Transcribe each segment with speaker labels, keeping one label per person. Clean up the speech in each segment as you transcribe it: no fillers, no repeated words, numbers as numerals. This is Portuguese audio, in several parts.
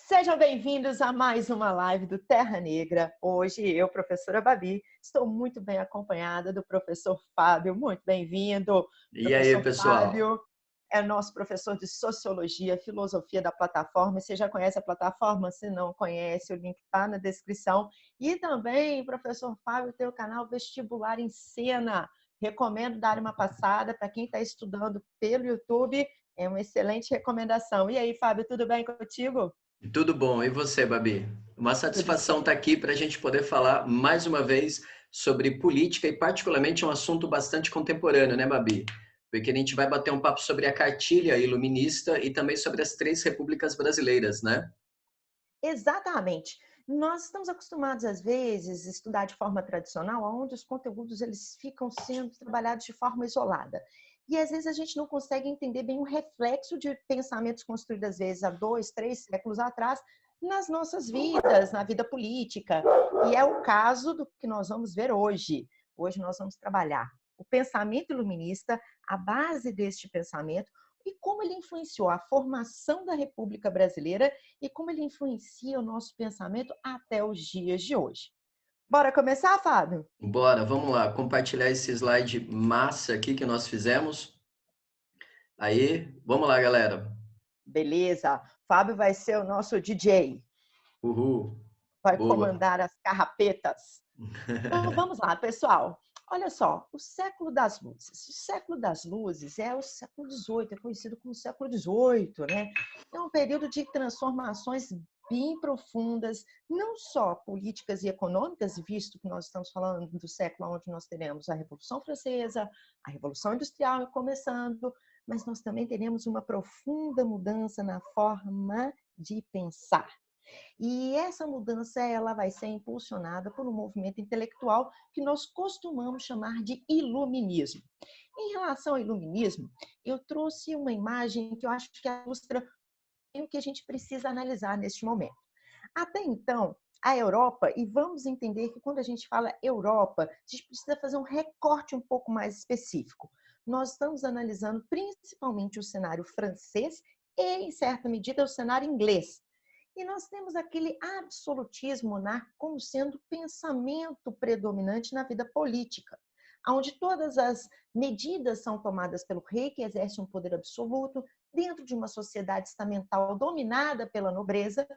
Speaker 1: Sejam bem-vindos a mais uma live do Terra Negra. Hoje eu, professora Babi, estou muito bem acompanhada do professor Fábio. Muito bem-vindo.
Speaker 2: E aí,
Speaker 1: Professor
Speaker 2: pessoal?
Speaker 1: Fábio é nosso professor de Sociologia, Filosofia da plataforma. Você já conhece a plataforma? Se não conhece, o link está na descrição. E também, professor Fábio, tem o canal Vestibular em Cena. Recomendo dar uma passada para quem está estudando pelo YouTube. É uma excelente recomendação. E aí, Fábio, tudo bem contigo?
Speaker 2: Tudo bom? E você, Babi? Uma
Speaker 1: Tudo
Speaker 2: satisfação estar
Speaker 1: certo.
Speaker 2: aqui para a gente poder falar mais uma vez sobre política e particularmente um assunto bastante contemporâneo, né, Babi? Porque a gente vai bater um papo sobre a cartilha iluminista e também sobre as três repúblicas brasileiras, né?
Speaker 1: Exatamente. Nós estamos acostumados, às vezes, a estudar de forma tradicional, onde os conteúdos eles ficam sendo trabalhados de forma isolada. E, às vezes, a gente não consegue entender bem o reflexo de pensamentos construídos, às vezes, há 2, 3 séculos atrás, nas nossas vidas, na vida política. E é o caso do que nós vamos ver hoje. Hoje nós vamos trabalhar o pensamento iluminista, a base deste pensamento, e como ele influenciou a formação da República Brasileira e como ele influencia o nosso pensamento até os dias de hoje. Bora começar, Fábio?
Speaker 2: Bora, vamos lá, compartilhar esse slide massa aqui que nós fizemos. Aí, vamos lá, galera.
Speaker 1: Beleza. Fábio vai ser o nosso DJ,
Speaker 2: Uhul.
Speaker 1: vai
Speaker 2: Boa.
Speaker 1: comandar as carrapetas. Então, vamos lá, pessoal. Olha só, o século das luzes. O século das luzes é o século XVIII, é conhecido como século XVIII, né? É um período de transformações bem profundas, não só políticas e econômicas, visto que nós estamos falando do século onde nós teremos a Revolução Francesa, a Revolução Industrial começando, mas nós também teremos uma profunda mudança na forma de pensar. E essa mudança ela vai ser impulsionada por um movimento intelectual que nós costumamos chamar de iluminismo. Em relação ao iluminismo, eu trouxe uma imagem que eu acho que ilustra o que a gente precisa analisar neste momento. Até então, a Europa, e vamos entender que quando a gente fala Europa, a gente precisa fazer um recorte um pouco mais específico. Nós estamos analisando principalmente o cenário francês e, em certa medida, o cenário inglês. E nós temos aquele absolutismo monárquico como sendo pensamento predominante na vida política, onde todas as medidas são tomadas pelo rei, que exerce um poder absoluto, dentro de uma sociedade estamental dominada pela nobreza,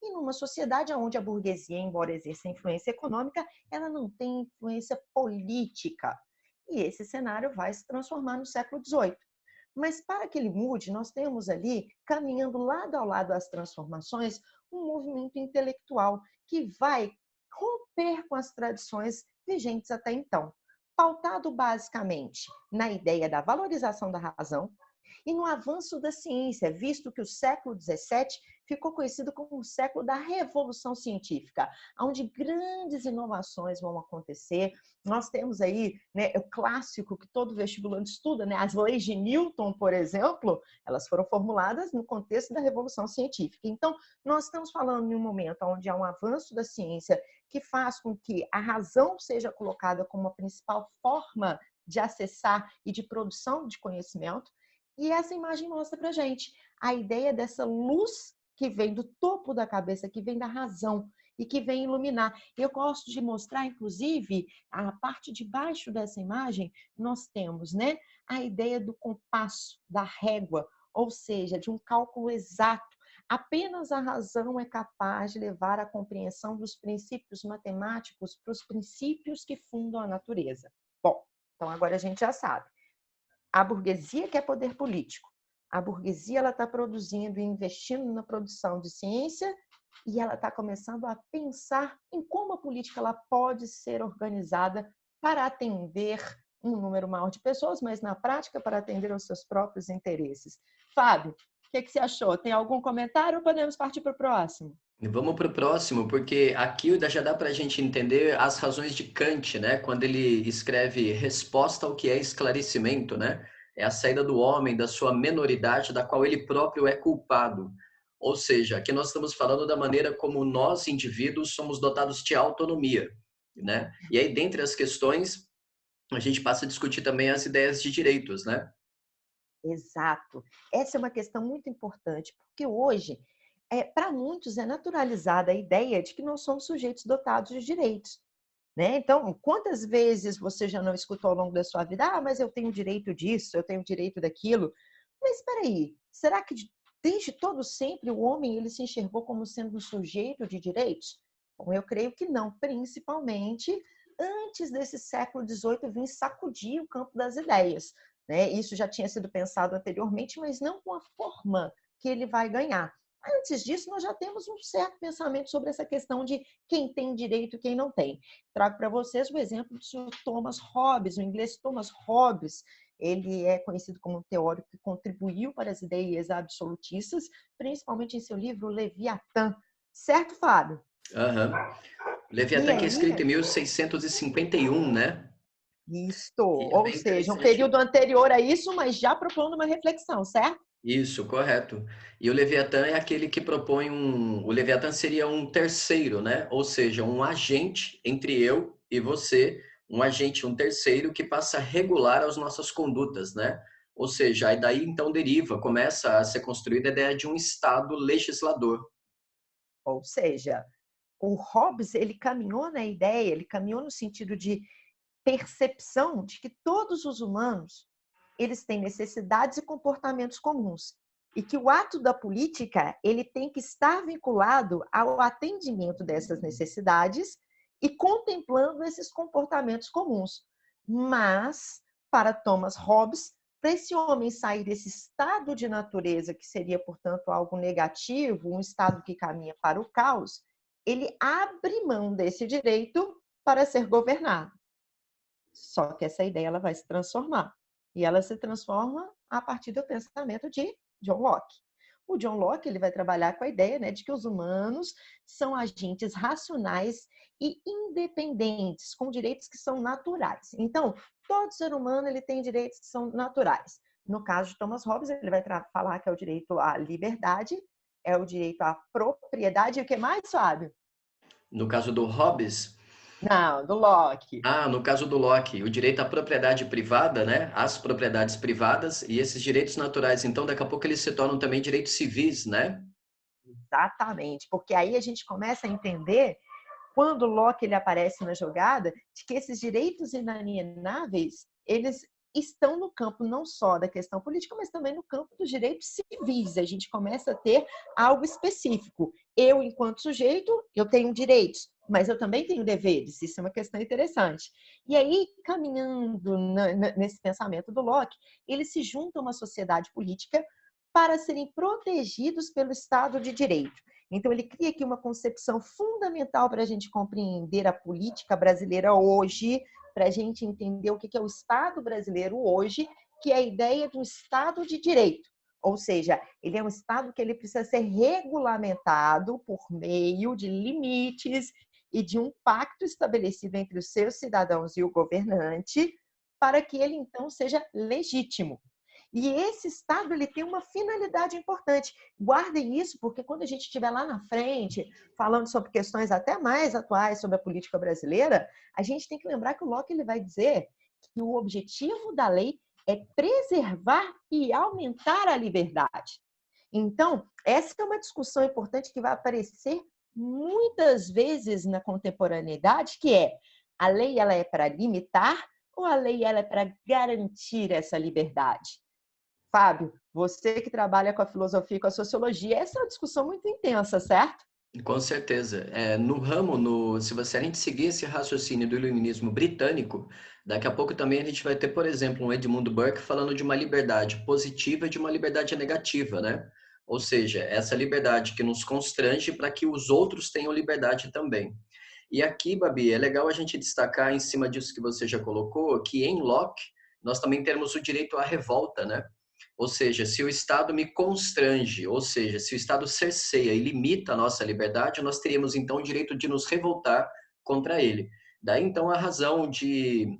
Speaker 1: e numa sociedade onde a burguesia, embora exerça influência econômica, ela não tem influência política. E esse cenário vai se transformar no século XVIII. Mas para que ele mude, nós temos ali, caminhando lado a lado às transformações, um movimento intelectual que vai romper com as tradições vigentes até então, pautado basicamente na ideia da valorização da razão e no avanço da ciência, visto que o século XVII ficou conhecido como o século da Revolução Científica, onde grandes inovações vão acontecer. Nós temos aí, né, o clássico que todo vestibulando estuda, né, as leis de Newton, por exemplo, elas foram formuladas no contexto da Revolução Científica. Então, nós estamos falando em um momento onde há um avanço da ciência que faz com que a razão seja colocada como a principal forma de acessar e de produção de conhecimento. E essa imagem mostra para a gente a ideia dessa luz que vem do topo da cabeça, que vem da razão e que vem iluminar. Eu gosto de mostrar, inclusive, a parte de baixo dessa imagem, nós temos, né, a ideia do compasso, da régua, ou seja, de um cálculo exato. Apenas a razão é capaz de levar a compreensão dos princípios matemáticos para os princípios que fundam a natureza. Bom, então agora a gente já sabe. A burguesia quer poder político. A burguesia ela está produzindo e investindo na produção de ciência e ela está começando a pensar em como a política ela pode ser organizada para atender um número maior de pessoas, mas na prática para atender aos seus próprios interesses. Fábio, o que você achou? Tem algum comentário ou podemos partir para o próximo?
Speaker 2: E vamos para o próximo, porque aqui já dá para a gente entender as razões de Kant, né? Quando ele escreve resposta ao que é esclarecimento, né? É a saída do homem da sua menoridade, da qual ele próprio é culpado. Ou seja, aqui nós estamos falando da maneira como nós, indivíduos, somos dotados de autonomia, né? E aí, dentre as questões, a gente passa a discutir também as ideias de direitos, né?
Speaker 1: Exato. Essa é uma questão muito importante, porque hoje para muitos é naturalizada a ideia de que nós somos sujeitos dotados de direitos, né? Então, quantas vezes você já não escutou ao longo da sua vida: ah, mas eu tenho direito disso, eu tenho direito daquilo. Mas espera aí, será que desde todo sempre o homem ele se enxergou como sendo um sujeito de direitos? Bom, eu creio que não, principalmente antes desse século XVIII vir sacudir o campo das ideias, né? Isso já tinha sido pensado anteriormente, mas não com a forma que ele vai ganhar. Antes disso, nós já temos um certo pensamento sobre essa questão de quem tem direito e quem não tem. Trago para vocês o exemplo do Sr. Thomas Hobbes, o inglês Thomas Hobbes. Ele é conhecido como um teórico que contribuiu para as ideias absolutistas, principalmente em seu livro Leviatã. Certo, Fábio?
Speaker 2: Aham.
Speaker 1: E
Speaker 2: Leviatã que é
Speaker 1: aí,
Speaker 2: escrito em 1651, né?
Speaker 1: isto,
Speaker 2: E é
Speaker 1: ou
Speaker 2: bem
Speaker 1: seja, um
Speaker 2: interessante.
Speaker 1: período anterior a isso, mas já propondo uma reflexão, certo?
Speaker 2: Isso, correto. E o Leviatã é aquele que propõe O Leviatã seria um terceiro, né? Ou seja, um agente entre eu e você, um agente, um terceiro que passa a regular as nossas condutas, né? Ou seja, aí daí então deriva, começa a ser construída a ideia de um Estado legislador.
Speaker 1: Ou seja, o Hobbes, ele caminhou na ideia, ele caminhou no sentido de percepção de que todos os humanos, eles têm necessidades e comportamentos comuns, e que o ato da política, ele tem que estar vinculado ao atendimento dessas necessidades e contemplando esses comportamentos comuns. Mas, para Thomas Hobbes, para esse homem sair desse estado de natureza, que seria, portanto, algo negativo, um estado que caminha para o caos, ele abre mão desse direito para ser governado. Só que essa ideia ela vai se transformar. E ela se transforma a partir do pensamento de John Locke. O John Locke ele vai trabalhar com a ideia, né, de que os humanos são agentes racionais e independentes, com direitos que são naturais. Então, todo ser humano ele tem direitos que são naturais. No caso de Thomas Hobbes, ele vai falar que é o direito à liberdade, é o direito à propriedade e o que mais, Fábio?
Speaker 2: No caso do Hobbes,
Speaker 1: Não, do Locke.
Speaker 2: no caso do Locke, o direito à propriedade privada, né? As propriedades privadas e esses direitos naturais. Então, daqui a pouco eles se tornam também direitos civis, né?
Speaker 1: Exatamente, porque aí a gente começa a entender, quando Locke ele aparece na jogada, de que esses direitos inalienáveis, eles estão no campo não só da questão política, mas também no campo dos direitos civis. A gente começa a ter algo específico. Eu, enquanto sujeito, eu tenho direitos, mas eu também tenho deveres. Isso é uma questão interessante. E aí, caminhando nesse pensamento do Locke, ele se junta a uma sociedade política para serem protegidos pelo Estado de Direito. Então, ele cria aqui uma concepção fundamental para a gente compreender a política brasileira hoje, para a gente entender o que é o Estado brasileiro hoje, que é a ideia do Estado de Direito. Ou seja, ele é um Estado que ele precisa ser regulamentado por meio de limites e de um pacto estabelecido entre os seus cidadãos e o governante, para que ele, então, seja legítimo. E esse Estado ele tem uma finalidade importante. Guardem isso, porque quando a gente estiver lá na frente, falando sobre questões até mais atuais sobre a política brasileira, a gente tem que lembrar que o Locke ele vai dizer que o objetivo da lei é preservar e aumentar a liberdade. Então, essa é uma discussão importante que vai aparecer muitas vezes na contemporaneidade, que é a lei ela é para limitar ou a lei ela é para garantir essa liberdade? Fábio, você que trabalha com a filosofia e com a sociologia, essa é uma discussão muito intensa, certo?
Speaker 2: Com certeza. No ramo, se a gente seguir esse raciocínio do iluminismo britânico, daqui a pouco também a gente vai ter, por exemplo, um Edmund Burke falando de uma liberdade positiva e de uma liberdade negativa, né? Ou seja, essa liberdade que nos constrange para que os outros tenham liberdade também. E aqui, Babi, é legal a gente destacar em cima disso que você já colocou, que em Locke nós também temos o direito à revolta, né? Ou seja, se o Estado me constrange, ou seja, se o Estado cerceia e limita a nossa liberdade, nós teríamos então o direito de nos revoltar contra ele. Daí então a razão de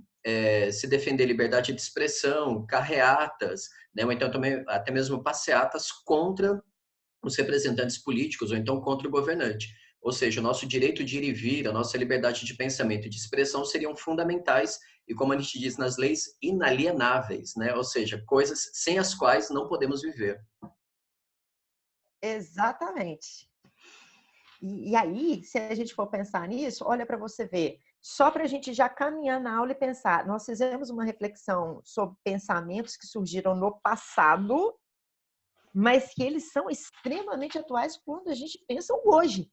Speaker 2: se defender liberdade de expressão, carreatas, né, ou então também até mesmo passeatas contra os representantes políticos ou então contra o governante. Ou seja, o nosso direito de ir e vir, a nossa liberdade de pensamento e de expressão seriam fundamentais e, como a gente diz nas leis, inalienáveis, né? Ou seja, coisas sem as quais não podemos viver.
Speaker 1: Exatamente. E aí, se a gente for pensar nisso, olha para você ver, só para a gente já caminhar na aula e pensar, nós fizemos uma reflexão sobre pensamentos que surgiram no passado, mas que eles são extremamente atuais quando a gente pensa o hoje.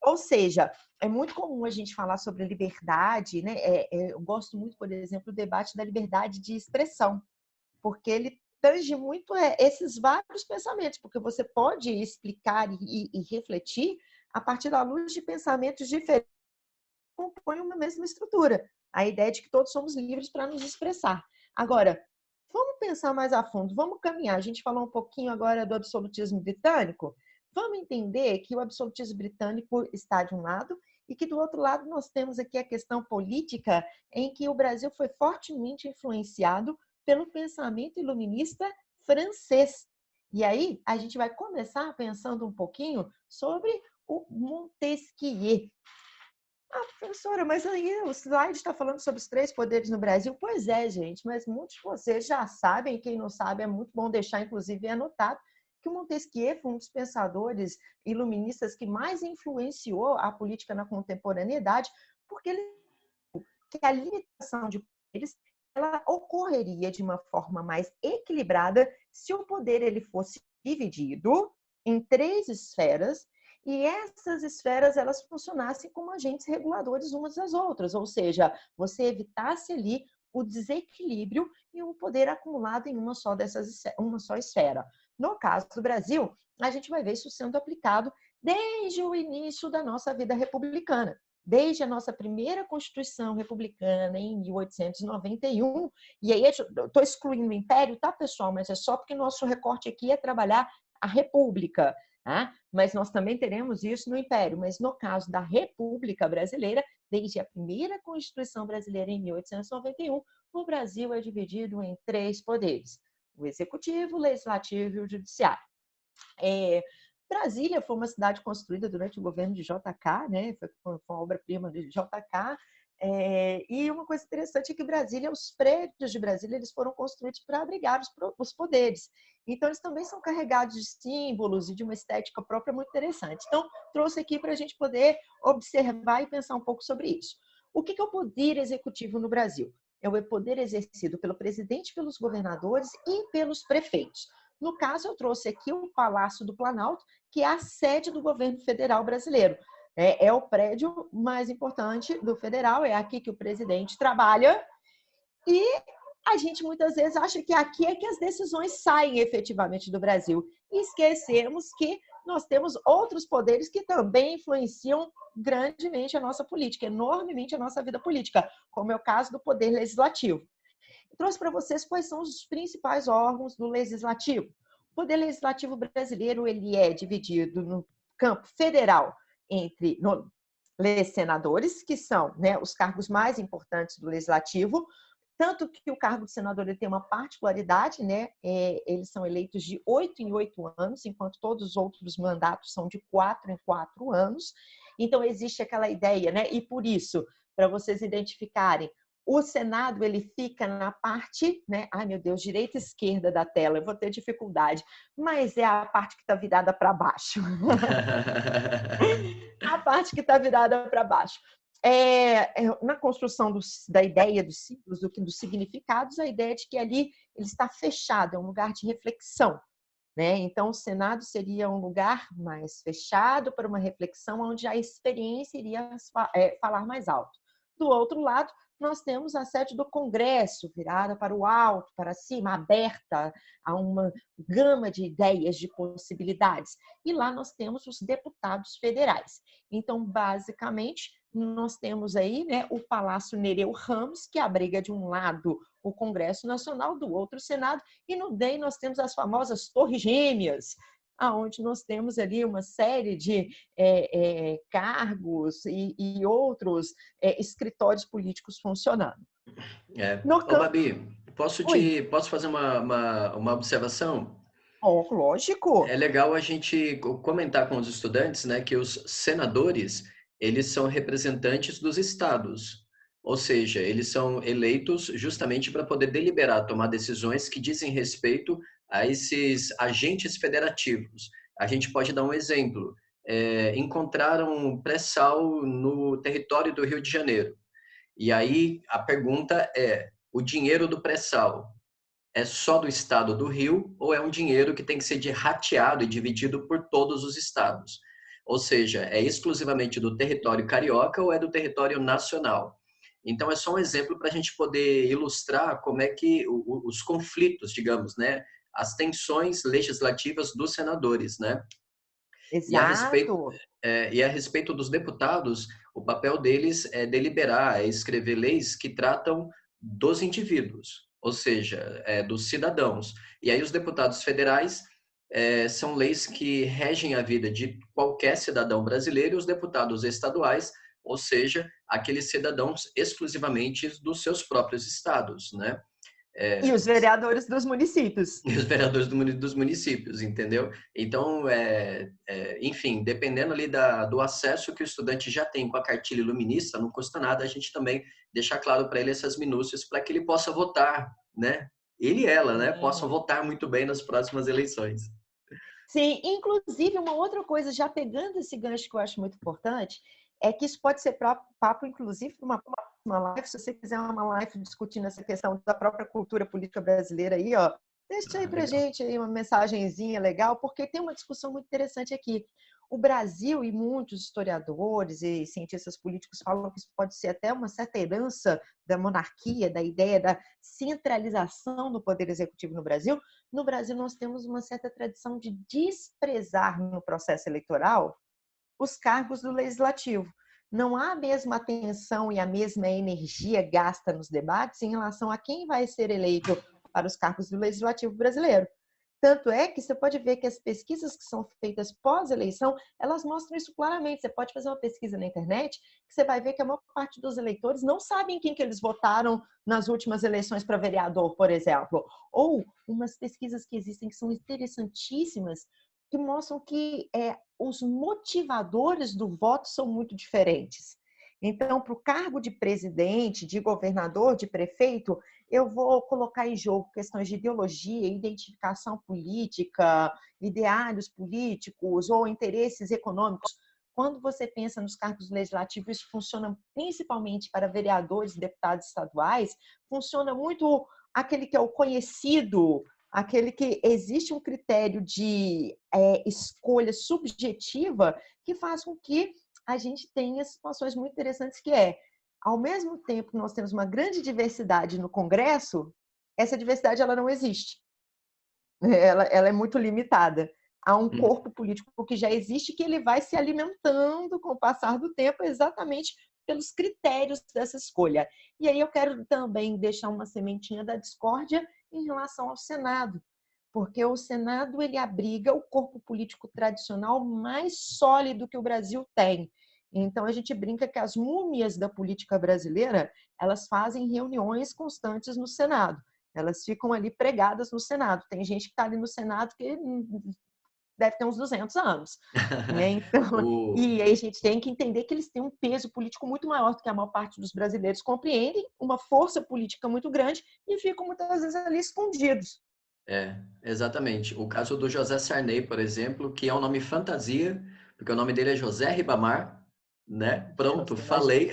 Speaker 1: Ou seja, é muito comum a gente falar sobre liberdade, né? Eu gosto muito, por exemplo, do debate da liberdade de expressão, porque ele tange muito esses vários pensamentos, porque você pode explicar e refletir a partir da luz de pensamentos diferentes que compõem uma mesma estrutura. A ideia de que todos somos livres para nos expressar. Agora, vamos pensar mais a fundo, vamos caminhar. A gente falou um pouquinho agora do absolutismo britânico. Vamos entender que o absolutismo britânico está de um lado e que do outro lado nós temos aqui a questão política em que o Brasil foi fortemente influenciado pelo pensamento iluminista francês. E aí a gente vai começar pensando um pouquinho sobre o Montesquieu. Ah, professora, mas aí o slide está falando sobre os 3 poderes no Brasil. Pois é, gente, mas muitos de vocês já sabem, quem não sabe é muito bom deixar, inclusive, anotado, que o Montesquieu foi um dos pensadores iluministas que mais influenciou a política na contemporaneidade, porque ele que a limitação de poderes ela ocorreria de uma forma mais equilibrada se o poder ele fosse dividido em 3 esferas e essas esferas elas funcionassem como agentes reguladores umas das outras, ou seja, você evitasse ali o desequilíbrio e o poder acumulado em uma só esfera. No caso do Brasil, a gente vai ver isso sendo aplicado desde o início da nossa vida republicana. Desde a nossa primeira Constituição Republicana, em 1891, e aí eu estou excluindo o Império, tá, pessoal? Mas é só porque nosso recorte aqui é trabalhar a República, tá? Mas nós também teremos isso no Império. Mas no caso da República Brasileira, desde a primeira Constituição Brasileira, em 1891, o Brasil é dividido em 3 poderes: o Executivo, o Legislativo e o Judiciário. Brasília foi uma cidade construída durante o governo de JK, né? Foi uma obra-prima de JK. E uma coisa interessante é que Brasília, os prédios de Brasília, eles foram construídos para abrigar os poderes. Então, eles também são carregados de símbolos e de uma estética própria muito interessante. Então, trouxe aqui para a gente poder observar e pensar um pouco sobre isso. O que é o poder executivo no Brasil? É o poder exercido pelo presidente, pelos governadores e pelos prefeitos. No caso, eu trouxe aqui o Palácio do Planalto, que é a sede do governo federal brasileiro. É o prédio mais importante do federal, é aqui que o presidente trabalha. E a gente muitas vezes acha que aqui é que as decisões saem efetivamente do Brasil. E esquecemos que nós temos outros poderes que também influenciam grandemente a nossa política, enormemente a nossa vida política, como é o caso do poder legislativo. Eu trouxe para vocês quais são os principais órgãos do legislativo. O poder legislativo brasileiro ele é dividido no campo federal entre senadores, que são, né, os cargos mais importantes do legislativo, tanto que o cargo de senador ele tem uma particularidade, né? Eles são eleitos de 8 em 8 anos, enquanto todos os outros mandatos são de 4 em 4 anos. Então, existe aquela ideia, né? E por isso, para vocês identificarem, o Senado ele fica na parte, né? Ai, meu Deus, direita e esquerda da tela, eu vou ter dificuldade, mas é a parte que está virada para baixo. A parte que está virada para baixo. Na construção da ideia dos símbolos, dos significados, a ideia de que ali ele está fechado, é um lugar de reflexão. Né? Então, o Senado seria um lugar mais fechado para uma reflexão onde a experiência iria falar mais alto. Do outro lado, nós temos a sede do Congresso, virada para o alto, para cima, aberta a uma gama de ideias, de possibilidades. E lá nós temos os deputados federais. Então, basicamente, nós temos aí, né, o Palácio Nereu Ramos, que abriga de um lado o Congresso Nacional, do outro o Senado, e no DEM nós temos as famosas Torres Gêmeas, aonde nós temos ali uma série de cargos e outros escritórios políticos funcionando.
Speaker 2: Ô, Babi, posso fazer uma observação?
Speaker 1: Oh, lógico.
Speaker 2: É legal a gente comentar com os estudantes, né, que os senadores, eles são representantes dos estados, ou seja, eles são eleitos justamente para poder deliberar, tomar decisões que dizem respeito a esses agentes federativos. A gente pode dar um exemplo. Encontraram pré-sal no território do Rio de Janeiro. E aí a pergunta é: o dinheiro do pré-sal é só do estado do Rio ou é um dinheiro que tem que ser rateado e dividido por todos os estados? Ou seja, é exclusivamente do território carioca ou é do território nacional? Então, é só um exemplo para a gente poder ilustrar como é que os conflitos, digamos, né, as tensões legislativas dos senadores, né? E a respeito,
Speaker 1: Exato.
Speaker 2: e a respeito dos deputados, o papel deles é deliberar, é escrever leis que tratam dos indivíduos, ou seja, dos cidadãos. E aí os deputados federais são leis que regem a vida de qualquer cidadão brasileiro, e os deputados estaduais, ou seja, aqueles cidadãos exclusivamente dos seus próprios estados, né?
Speaker 1: E os vereadores dos municípios.
Speaker 2: E os vereadores dos municípios, entendeu? Então, enfim, dependendo ali do acesso que o estudante já tem com a cartilha iluminista, não custa nada a gente também deixar claro para ele essas minúcias para que ele possa votar, né? Ele e ela, né? Possam
Speaker 1: Sim.
Speaker 2: votar muito bem nas próximas eleições.
Speaker 1: Sim, inclusive uma outra coisa, já pegando esse gancho que eu acho muito importante, é que isso pode ser papo, inclusive, para uma live, se você quiser uma live discutindo essa questão da própria cultura política brasileira aí, ó, deixa aí
Speaker 2: Ah,
Speaker 1: pra
Speaker 2: legal.
Speaker 1: gente aí uma mensagenzinha legal, porque tem uma discussão muito interessante aqui. O Brasil e muitos historiadores e cientistas políticos falam que isso pode ser até uma certa herança da monarquia, da ideia da centralização do poder executivo no Brasil. No Brasil, nós temos uma certa tradição de desprezar no processo eleitoral os cargos do legislativo. Não há a mesma atenção e a mesma energia gasta nos debates em relação a quem vai ser eleito para os cargos do legislativo brasileiro. Tanto é que você pode ver que as pesquisas que são feitas pós-eleição, elas mostram isso claramente. Você pode fazer uma pesquisa na internet que você vai ver que a maior parte dos eleitores não sabem quem que eles votaram nas últimas eleições para vereador, por exemplo. Ou umas pesquisas que existem que são interessantíssimas, que mostram que os motivadores do voto são muito diferentes. Então, para o cargo de presidente, de governador, de prefeito, eu vou colocar em jogo questões de ideologia, identificação política, ideários políticos ou interesses econômicos. Quando você pensa nos cargos legislativos, isso funciona principalmente para vereadores, deputados estaduais, funciona muito aquele que é o conhecido, aquele que existe um critério de escolha subjetiva que faz com que a gente tenha situações muito interessantes que ao mesmo tempo que nós temos uma grande diversidade no Congresso, essa diversidade ela não existe. Ela é muito limitada. Há um corpo político que já existe que ele vai se alimentando com o passar do tempo exatamente pelos critérios dessa escolha. E aí eu quero também deixar uma sementinha da discórdia em relação ao Senado, porque o Senado ele abriga o corpo político tradicional mais sólido que o Brasil tem. Então a gente brinca que as múmias da política brasileira, elas fazem reuniões constantes no Senado. Elas ficam ali pregadas no Senado. Tem gente que está ali no Senado que deve ter uns 200 anos. Né? Então,
Speaker 2: o,
Speaker 1: e aí a gente tem que entender que eles têm um peso político muito maior do que a maior parte dos brasileiros compreendem, uma força política muito grande e ficam muitas vezes ali escondidos.
Speaker 2: exatamente. O caso do José Sarney, por exemplo, que é um nome fantasia, porque o nome dele é José Ribamar, né? Pronto,
Speaker 1: Você imagina.
Speaker 2: falei.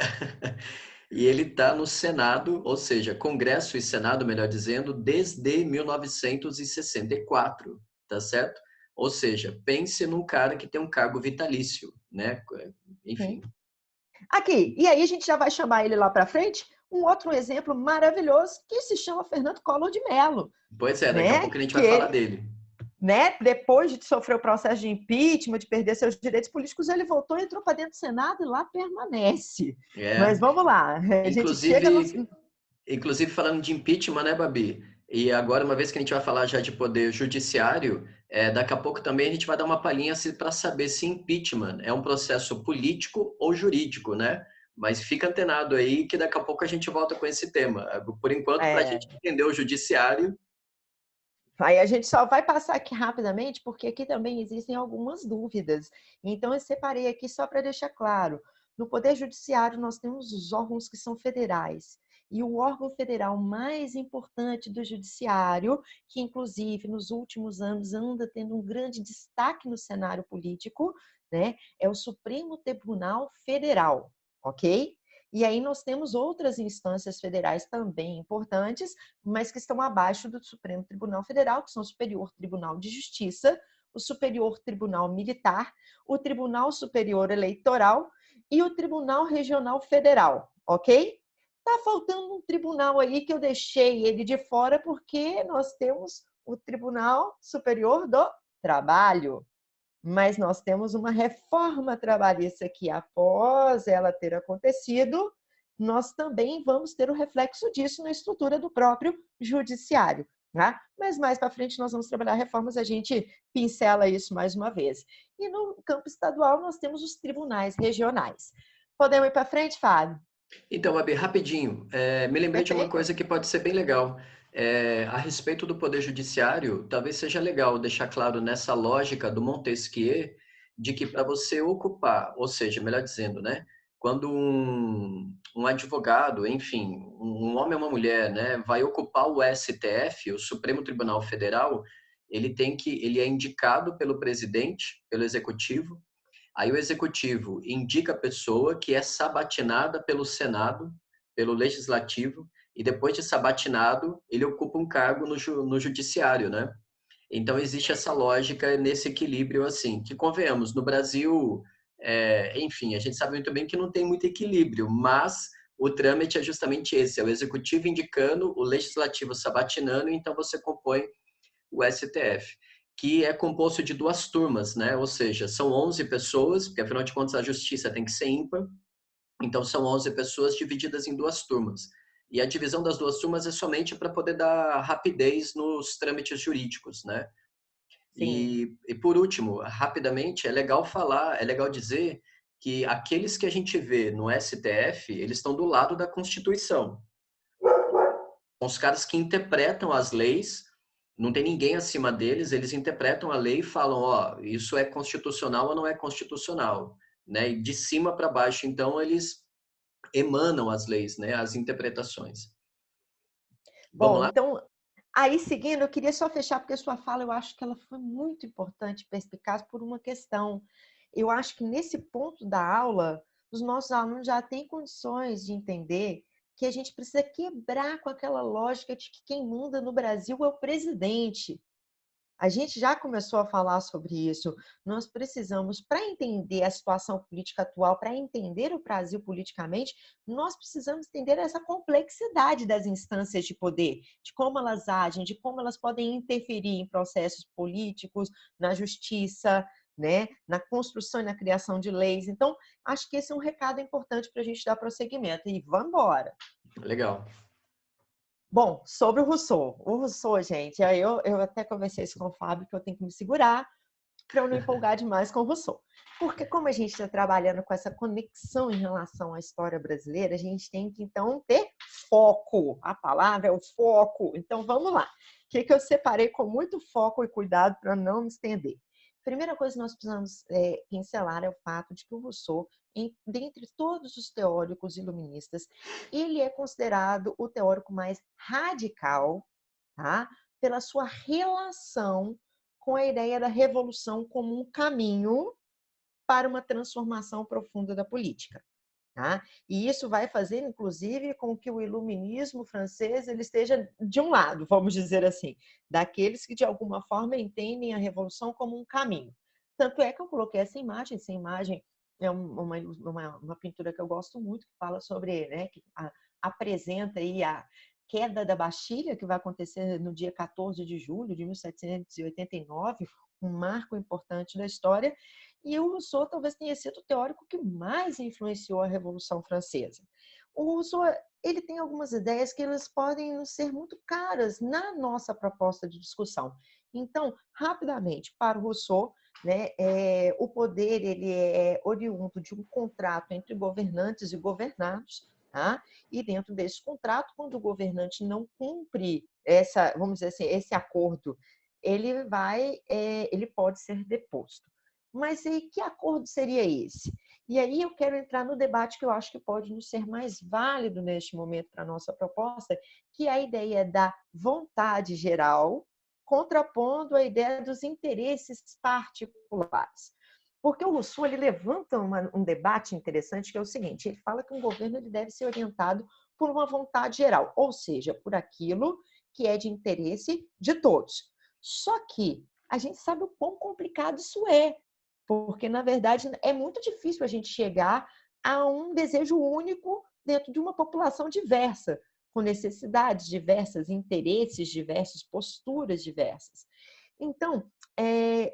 Speaker 2: E ele está no Senado, ou seja, Congresso e Senado, melhor dizendo, desde 1964, tá certo? Ou seja, pense num cara que tem um cargo vitalício, né? Enfim.
Speaker 1: Sim. Aqui, e aí a gente já vai chamar ele lá para frente, um outro exemplo maravilhoso que se chama Fernando Collor de Mello,
Speaker 2: Pois é, daqui a
Speaker 1: né?
Speaker 2: pouco a gente
Speaker 1: Que
Speaker 2: vai falar
Speaker 1: ele,
Speaker 2: dele.
Speaker 1: né, depois de sofrer o processo de impeachment, de perder seus direitos políticos, ele voltou, entrou para dentro do Senado e lá permanece. Mas
Speaker 2: É,
Speaker 1: vamos lá, a gente chega no.
Speaker 2: inclusive falando de impeachment, né, Babi? E agora, uma vez que a gente vai falar já de poder judiciário, daqui a pouco também a gente vai dar uma palhinha para saber se impeachment é um processo político ou jurídico, né? Mas fica antenado aí que daqui a pouco a gente volta com esse tema. Por enquanto, para a gente
Speaker 1: É,
Speaker 2: entender o judiciário.
Speaker 1: aí a gente só vai passar aqui rapidamente, porque aqui também existem algumas dúvidas. Então, eu separei aqui só para deixar claro. No Poder Judiciário, nós temos os órgãos que são federais. E o órgão federal mais importante do judiciário, que inclusive nos últimos anos anda tendo um grande destaque no cenário político, né, é o Supremo Tribunal Federal, ok? E aí nós temos outras instâncias federais também importantes, mas que estão abaixo do Supremo Tribunal Federal, que são o Superior Tribunal de Justiça, o Superior Tribunal Militar, o Tribunal Superior Eleitoral e o Tribunal Regional Federal, ok? Tá faltando um tribunal aí que eu deixei ele de fora porque nós temos o Tribunal Superior do Trabalho, mas nós temos uma reforma trabalhista que, após ela ter acontecido, nós também vamos ter o reflexo disso na estrutura do próprio judiciário. Né? Mas mais para frente nós vamos trabalhar reformas, a gente pincela isso mais uma vez. E no campo estadual nós temos os tribunais regionais. Podemos ir para frente, Fábio?
Speaker 2: Então, Abi, rapidinho, me lembrei de uma
Speaker 1: Perfeito.
Speaker 2: coisa que pode ser bem legal. A respeito do Poder Judiciário, talvez seja legal deixar claro nessa lógica do Montesquieu, de que para você ocupar, ou seja, melhor dizendo, né, quando um advogado, enfim, um homem ou uma mulher, né, vai ocupar o STF, o Supremo Tribunal Federal, ele é indicado pelo presidente, pelo executivo. Aí o executivo indica a pessoa que é sabatinada pelo Senado, pelo Legislativo, e depois de sabatinado, ele ocupa um cargo no judiciário, né? Então existe essa lógica nesse equilíbrio assim, que convenhamos, no Brasil, enfim, a gente sabe muito bem que não tem muito equilíbrio, mas o trâmite é justamente esse, é o executivo indicando, o legislativo sabatinando, então você compõe o STF, que é composto de duas turmas, né? Ou seja, são 11 pessoas, porque afinal de contas a justiça tem que ser ímpar, então são 11 pessoas divididas em duas turmas. E a divisão das duas turmas é somente para poder dar rapidez nos trâmites jurídicos, né?
Speaker 1: Sim.
Speaker 2: E por último, rapidamente, é legal falar, é legal dizer que aqueles que a gente vê no STF, eles estão do lado da Constituição. São os caras que interpretam as leis, não tem ninguém acima deles, eles interpretam a lei e falam, ó, isso é constitucional ou não é constitucional, né? E de cima para baixo, então, eles emanam as leis, né? As interpretações. Vamos
Speaker 1: Bom,
Speaker 2: lá?
Speaker 1: então, aí seguindo, eu queria só fechar, porque a sua fala, eu acho que ela foi muito importante, perspicaz, por uma questão. Eu acho que nesse ponto da aula, os nossos alunos já têm condições de entender que a gente precisa quebrar com aquela lógica de que quem manda no Brasil é o presidente. A gente já começou a falar sobre isso. Nós precisamos, para entender a situação política atual, para entender o Brasil politicamente, nós precisamos entender essa complexidade das instâncias de poder, de como elas agem, de como elas podem interferir em processos políticos, na justiça, né, na construção e na criação de leis. Então, acho que esse é um recado importante para a gente dar prosseguimento. E vamos embora.
Speaker 2: Legal.
Speaker 1: Bom, sobre o Rousseau. O Rousseau, gente, aí eu até conversei isso com o Fábio, que eu tenho que me segurar para eu não empolgar demais com o Rousseau. Porque como a gente está trabalhando com essa conexão em relação à história brasileira, a gente tem que, então, ter foco. A palavra é o foco. Então, vamos lá. O que eu separei com muito foco e cuidado para não me estender? Primeira coisa que nós precisamos pincelar é o fato de que o Rousseau, dentre todos os teóricos iluministas, ele é considerado o teórico mais radical, tá? Pela sua relação com a ideia da revolução como um caminho para uma transformação profunda da política. Tá? E isso vai fazer, inclusive, com que o iluminismo francês ele esteja de um lado, vamos dizer assim, daqueles que de alguma forma entendem a revolução como um caminho. Tanto é que eu coloquei essa imagem é uma pintura que eu gosto muito, que fala sobre, né, que apresenta aí a queda da Bastilha, que vai acontecer no dia 14 de julho de 1789, um marco importante da história, e o Rousseau talvez tenha sido o teórico que mais influenciou a Revolução Francesa. O Rousseau ele tem algumas ideias que elas podem nos ser muito caras na nossa proposta de discussão. Então, rapidamente, para o Rousseau, né, o poder ele é oriundo de um contrato entre governantes e governados, tá? E dentro desse contrato, quando o governante não cumpre vamos dizer assim, esse acordo, ele pode ser deposto. Mas aí, que acordo seria esse? E aí eu quero entrar no debate que eu acho que pode nos ser mais válido neste momento para a nossa proposta, que é a ideia da vontade geral, contrapondo a ideia dos interesses particulares. Porque o Rousseau ele levanta um debate interessante, que é o seguinte: ele fala que um governo ele deve ser orientado por uma vontade geral, ou seja, por aquilo que é de interesse de todos. Só que a gente sabe o quão complicado isso é, porque, na verdade, é muito difícil a gente chegar a um desejo único dentro de uma população diversa, com necessidades diversas, interesses diversos, posturas diversas. Então,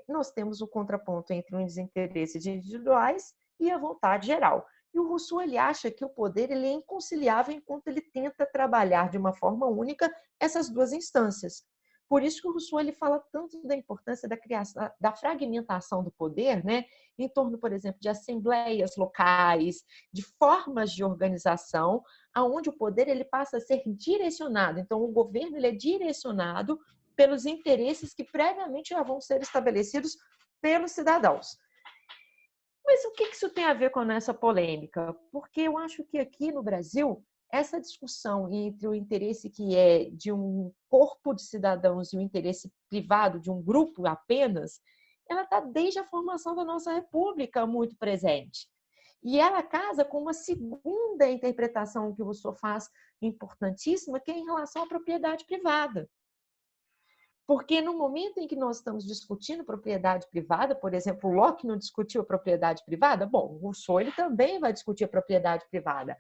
Speaker 1: nós temos o contraponto entre os interesses individuais e a vontade geral. E o Rousseau ele acha que o poder ele é inconciliável enquanto ele tenta trabalhar de uma forma única essas duas instâncias. Por isso que o Rousseau ele fala tanto da importância da criação, da fragmentação do poder, né, em torno, por exemplo, de assembleias locais, de formas de organização, aonde o poder ele passa a ser direcionado. Então, o governo ele é direcionado pelos interesses que previamente já vão ser estabelecidos pelos cidadãos. Mas o que isso tem a ver com essa polêmica? Porque eu acho que aqui no Brasil, essa discussão entre o interesse que é de um corpo de cidadãos e o interesse privado de um grupo apenas, ela está desde a formação da nossa República muito presente. E ela casa com uma segunda interpretação que o Rousseau faz importantíssima, que é em relação à propriedade privada. Porque no momento em que nós estamos discutindo propriedade privada, por exemplo, o Locke não discutiu a propriedade privada, bom, o Rousseau ele também vai discutir a propriedade privada.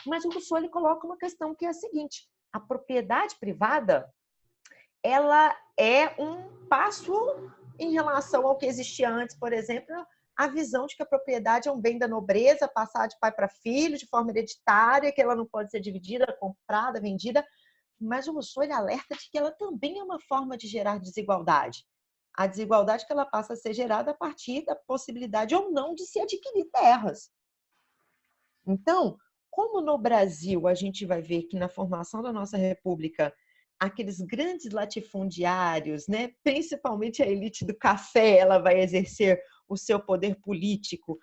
Speaker 1: Mas o Rousseau ele coloca uma questão que é a seguinte: a propriedade privada ela é um passo em relação ao que existia antes, por exemplo, a visão de que a propriedade é um bem da nobreza, passar de pai para filho, de forma hereditária, que ela não pode ser dividida, comprada, vendida. Mas o Rousseau ele alerta de que ela também é uma forma de gerar desigualdade. A desigualdade que ela passa a ser gerada a partir da possibilidade ou não de se adquirir terras. Então, como no Brasil a gente vai ver que na formação da nossa república aqueles grandes latifundiários, né, principalmente a elite do café, ela vai exercer o seu poder político,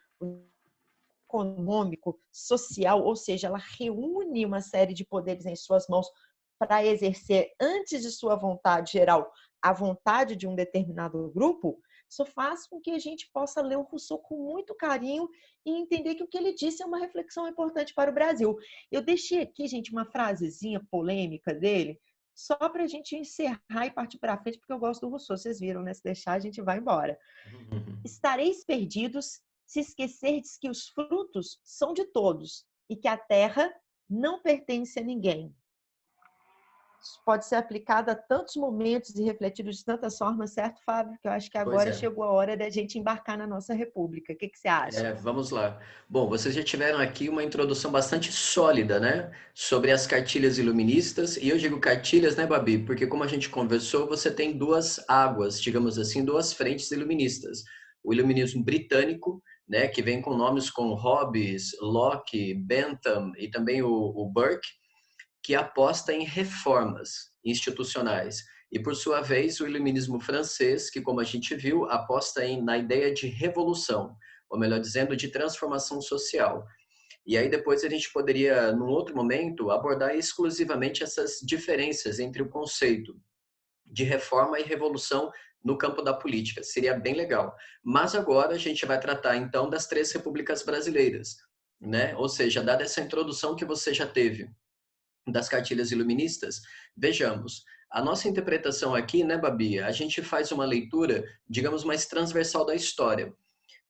Speaker 1: econômico, social, ou seja, ela reúne uma série de poderes em suas mãos para exercer, antes de sua vontade geral, a vontade de um determinado grupo. Isso faz com que a gente possa ler o Rousseau com muito carinho e entender que o que ele disse é uma reflexão importante para o Brasil. Eu deixei aqui, gente, uma frasezinha polêmica dele, só para a gente encerrar e partir para frente, porque eu gosto do Rousseau, vocês viram, né? Se deixar, a gente vai embora. Estareis perdidos se esquecerdes que os frutos são de todos e que a terra não pertence a ninguém. Isso pode ser aplicado a tantos momentos e refletido de tantas formas, certo, Fábio? Que eu acho que
Speaker 2: Pois
Speaker 1: agora
Speaker 2: é.
Speaker 1: chegou a hora da gente embarcar na nossa república. O que você acha?
Speaker 2: Vamos lá. Bom, vocês já tiveram aqui uma introdução bastante sólida, né, sobre as cartilhas iluministas. E eu digo cartilhas, né, Babi? Porque como a gente conversou, você tem duas águas, digamos assim, duas frentes iluministas. O iluminismo britânico, né, que vem com nomes como Hobbes, Locke, Bentham e também o Burke, que aposta em reformas institucionais. E, por sua vez, o iluminismo francês, que, como a gente viu, aposta na ideia de revolução, ou melhor dizendo, de transformação social. E aí depois a gente poderia, num outro momento, abordar exclusivamente essas diferenças entre o conceito de reforma e revolução no campo da política. Seria bem legal. Mas agora a gente vai tratar, então, das três repúblicas brasileiras, né? Ou seja, dada essa introdução que você já teve das cartilhas iluministas, vejamos, a nossa interpretação aqui, né, Babi, a gente faz uma leitura, digamos, mais transversal da história,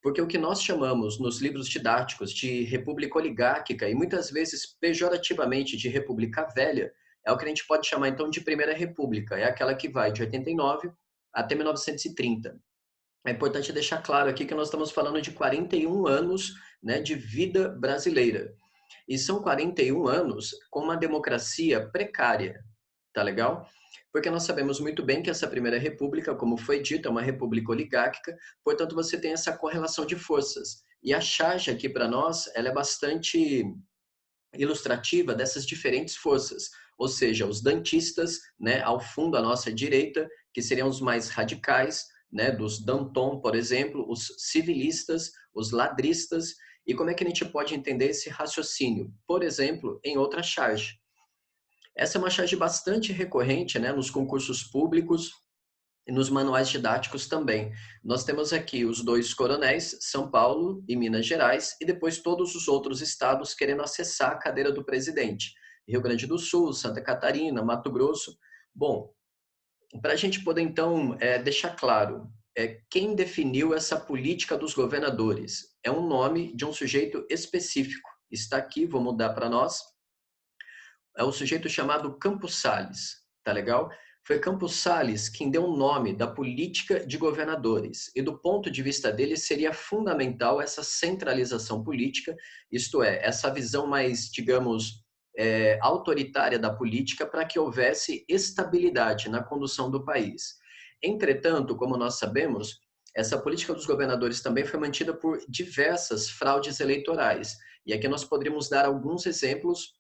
Speaker 2: porque o que nós chamamos nos livros didáticos de república oligárquica e muitas vezes pejorativamente de república velha, é o que a gente pode chamar então de primeira república, é aquela que vai de 89 até 1930. É importante deixar claro aqui que nós estamos falando de 41 anos, né, de vida brasileira. E são 41 anos com uma democracia precária, tá legal? Porque nós sabemos muito bem que essa primeira república, como foi dito, é uma república oligárquica, portanto você tem essa correlação de forças. E a charge aqui para nós, ela é bastante ilustrativa dessas diferentes forças, ou seja, os dantistas, né, ao fundo à nossa direita, que seriam os mais radicais, né, dos Danton, por exemplo, os civilistas, os ladristas, e como é que a gente pode entender esse raciocínio, por exemplo, em outra charge. Essa é uma charge bastante recorrente, né, nos concursos públicos e nos manuais didáticos também. Nós temos aqui os dois coronéis, São Paulo e Minas Gerais, e depois todos os outros estados querendo acessar a cadeira do presidente. Rio Grande do Sul, Santa Catarina, Mato Grosso. Bom, para a gente poder, então, deixar claro, quem definiu essa política dos governadores? É um nome de um sujeito específico. Está aqui, vou mudar para nós. É o sujeito chamado Campos Salles, tá legal? Foi Campos Salles quem deu o nome da política de governadores. E do ponto de vista dele, seria fundamental essa centralização política, isto é, essa visão mais, digamos, autoritária da política para que houvesse estabilidade na condução do país. Entretanto, como nós sabemos, essa política dos governadores também foi mantida por diversas fraudes eleitorais. E aqui nós poderíamos dar alguns exemplos,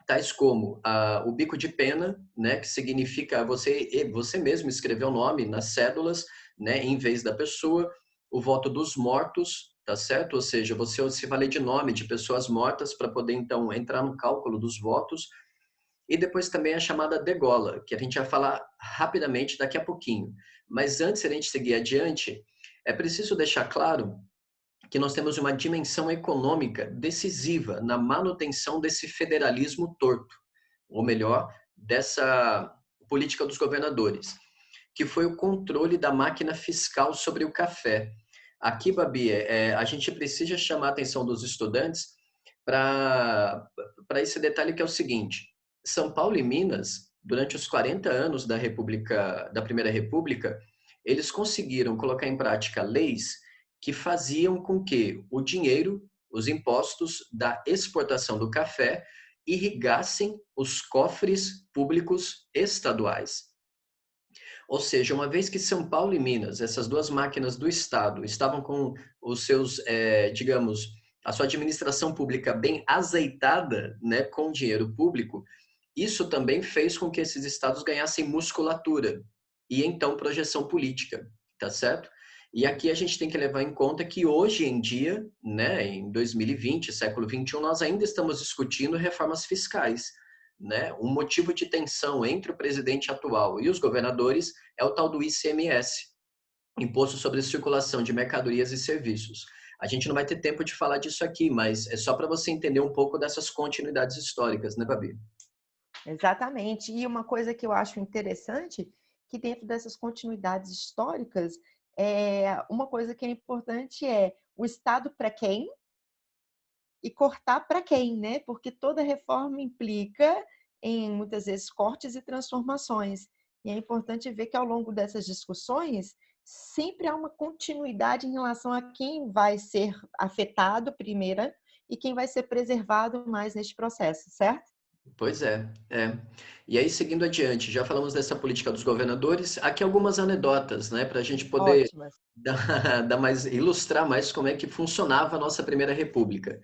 Speaker 2: tais como o bico de pena, né, que significa você mesmo escrever o nome nas cédulas, né, em vez da pessoa, o voto dos mortos, tá certo? Ou seja, você se valer de nome de pessoas mortas para poder, então, entrar no cálculo dos votos. E depois também a chamada degola, que a gente vai falar rapidamente daqui a pouquinho. Mas antes de a gente seguir adiante, é preciso deixar claro que nós temos uma dimensão econômica decisiva na manutenção desse federalismo torto, ou melhor, dessa política dos governadores, que foi o controle da máquina fiscal sobre o café. Aqui, Babi, a gente precisa chamar a atenção dos estudantes para esse detalhe que é o seguinte: São Paulo e Minas, durante os 40 anos da Primeira República, eles conseguiram colocar em prática leis que faziam com que o dinheiro, os impostos da exportação do café irrigassem os cofres públicos estaduais. Ou seja, uma vez que São Paulo e Minas, essas duas máquinas do Estado, estavam com os seus, digamos, a sua administração pública bem azeitada, né, com dinheiro público, isso também fez com que esses estados ganhassem musculatura e então projeção política, tá certo? E aqui a gente tem que levar em conta que hoje em dia, né, em 2020, século 21, nós ainda estamos discutindo reformas fiscais, né? Um motivo de tensão entre o presidente atual e os governadores é o tal do ICMS, Imposto sobre a Circulação de Mercadorias e Serviços. A gente não vai ter tempo de falar disso aqui, mas é só para você entender um pouco dessas continuidades históricas, né, Babi?
Speaker 1: Exatamente. E uma coisa que eu acho interessante, que dentro dessas continuidades históricas, uma coisa que é importante é o Estado para quem e cortar para quem, né? Porque toda reforma implica em, muitas vezes, cortes e transformações. E é importante ver que ao longo dessas discussões, sempre há uma continuidade em relação a quem vai ser afetado primeiro e quem vai ser preservado mais neste processo, certo?
Speaker 2: Pois é. E aí, seguindo adiante, já falamos dessa política dos governadores. Aqui algumas anedotas, né, para a gente poder
Speaker 1: Ótimas.
Speaker 2: ilustrar mais como é que funcionava a nossa Primeira República.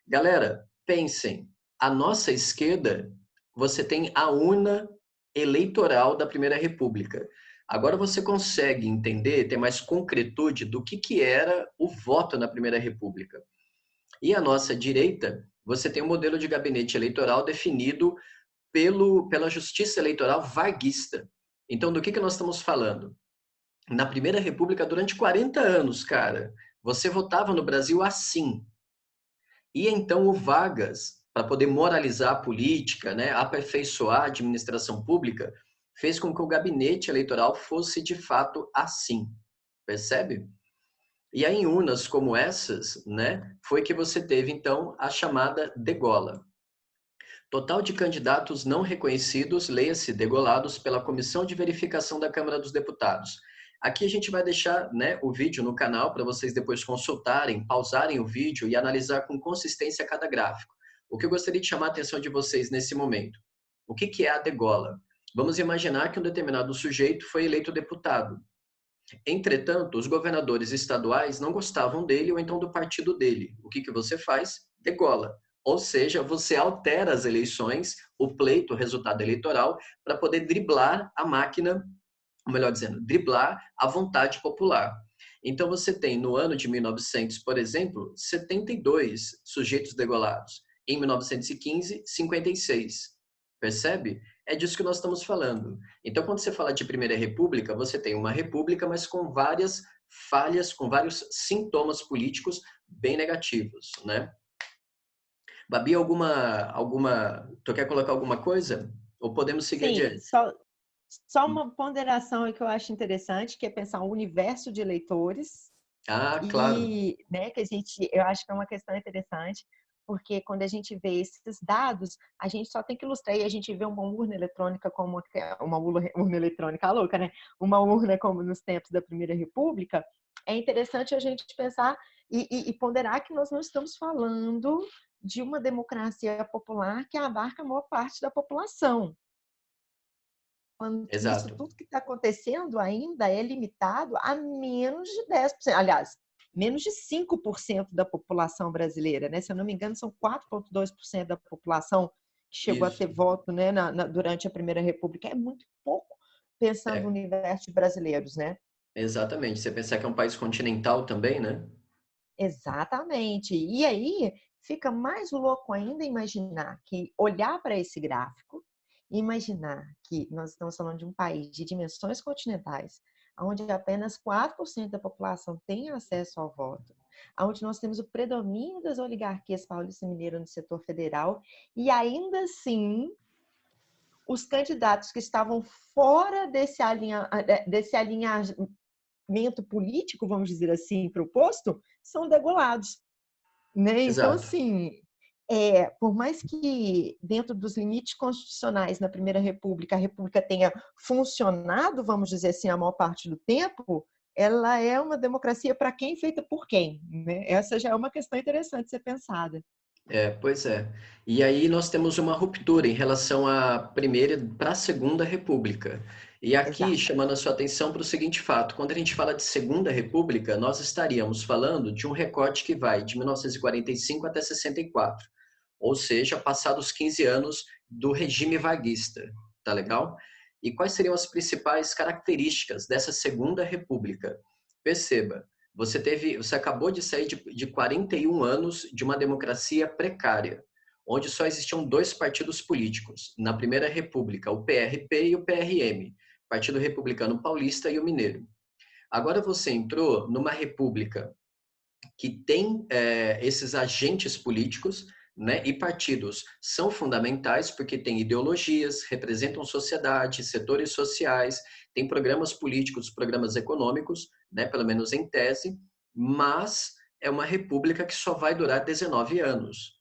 Speaker 2: Galera, pensem, à nossa esquerda, você tem a urna eleitoral da Primeira República. Agora você consegue entender, ter mais concretude do que era o voto na Primeira República. E à nossa direita, você tem um modelo de gabinete eleitoral definido pela Justiça Eleitoral varguista. Então, do que nós estamos falando? Na Primeira República, durante 40 anos, cara, você votava no Brasil assim. E então o Vargas, para poder moralizar a política, né, aperfeiçoar a administração pública, fez com que o gabinete eleitoral fosse de fato assim. Percebe? E aí, em urnas como essas, né, foi que você teve, então, a chamada degola. Total de candidatos não reconhecidos, leia-se degolados, pela Comissão de Verificação da Câmara dos Deputados. Aqui a gente vai deixar, né, o vídeo no canal para vocês depois consultarem, pausarem o vídeo e analisar com consistência cada gráfico. O que eu gostaria de chamar a atenção de vocês nesse momento? O que é a degola? Vamos imaginar que um determinado sujeito foi eleito deputado. Entretanto, os governadores estaduais não gostavam dele ou então do partido dele. O que você faz? Degola. Ou seja, você altera as eleições, o pleito, o resultado eleitoral, para poder driblar a máquina ou melhor dizendo, driblar a vontade popular. Então, você tem, no ano de 1900, por exemplo, 72 sujeitos degolados. Em 1915, 56. Percebe? É disso que nós estamos falando. Então, quando você fala de Primeira República, você tem uma república, mas com várias falhas, com vários sintomas políticos bem negativos, né? Babi, tu quer colocar alguma coisa? Ou podemos seguir
Speaker 1: Sim,
Speaker 2: adiante?
Speaker 1: só uma ponderação aí que eu acho interessante, que é pensar o universo de leitores
Speaker 2: Ah, claro.
Speaker 1: e, né, que eu acho que é uma questão interessante, porque quando a gente vê esses dados, a gente só tem que ilustrar e a gente vê uma urna eletrônica como uma urna eletrônica louca, né? Uma urna como nos tempos da Primeira República, é interessante a gente pensar e ponderar que nós não estamos falando de uma democracia popular que abarca a maior parte da população, falando que isso
Speaker 2: Exato.
Speaker 1: tudo que está acontecendo ainda é limitado a menos de 10%. Aliás, menos de 5% da população brasileira, né? Se eu não me engano, são 4,2% da população que chegou a ter
Speaker 2: Isso.
Speaker 1: voto, né, durante a Primeira República. É muito pouco, pensando no
Speaker 2: É,
Speaker 1: universo de brasileiros, né?
Speaker 2: exatamente. Você pensar que é um país continental também, né?
Speaker 1: Exatamente. E aí fica mais louco ainda imaginar que olhar para esse gráfico, imaginar que nós estamos falando de um país de dimensões continentais, onde apenas 4% da população tem acesso ao voto, onde nós temos o predomínio das oligarquias paulista e mineira no setor federal, e ainda assim os candidatos que estavam fora desse alinhamento político, vamos dizer assim, proposto, são degolados. Né? Então,
Speaker 2: Exato.
Speaker 1: assim, por mais que dentro dos limites constitucionais na Primeira República, a República tenha funcionado, vamos dizer assim, a maior parte do tempo, ela é uma democracia para quem, feita por quem. Né? Essa já é uma questão interessante de ser pensada.
Speaker 2: É, pois é. E aí nós temos uma ruptura em relação à primeira para a segunda república. E aqui
Speaker 1: Exato.
Speaker 2: chamando a sua atenção para o seguinte fato: quando a gente fala de segunda república, nós estaríamos falando de um recorte que vai de 1945 até 64, ou seja, passados 15 anos do regime varguista, tá legal? E quais seriam as principais características dessa segunda república? Perceba, você acabou de sair de 41 anos de uma democracia precária, onde só existiam dois partidos políticos. Na Primeira República, o PRP e o PRM, Partido Republicano Paulista e o Mineiro. Agora você entrou numa república que tem esses agentes políticos, né, e partidos são fundamentais porque têm ideologias, representam sociedade, setores sociais, têm programas políticos, programas econômicos, né, pelo menos em tese, mas é uma república que só vai durar 19 anos.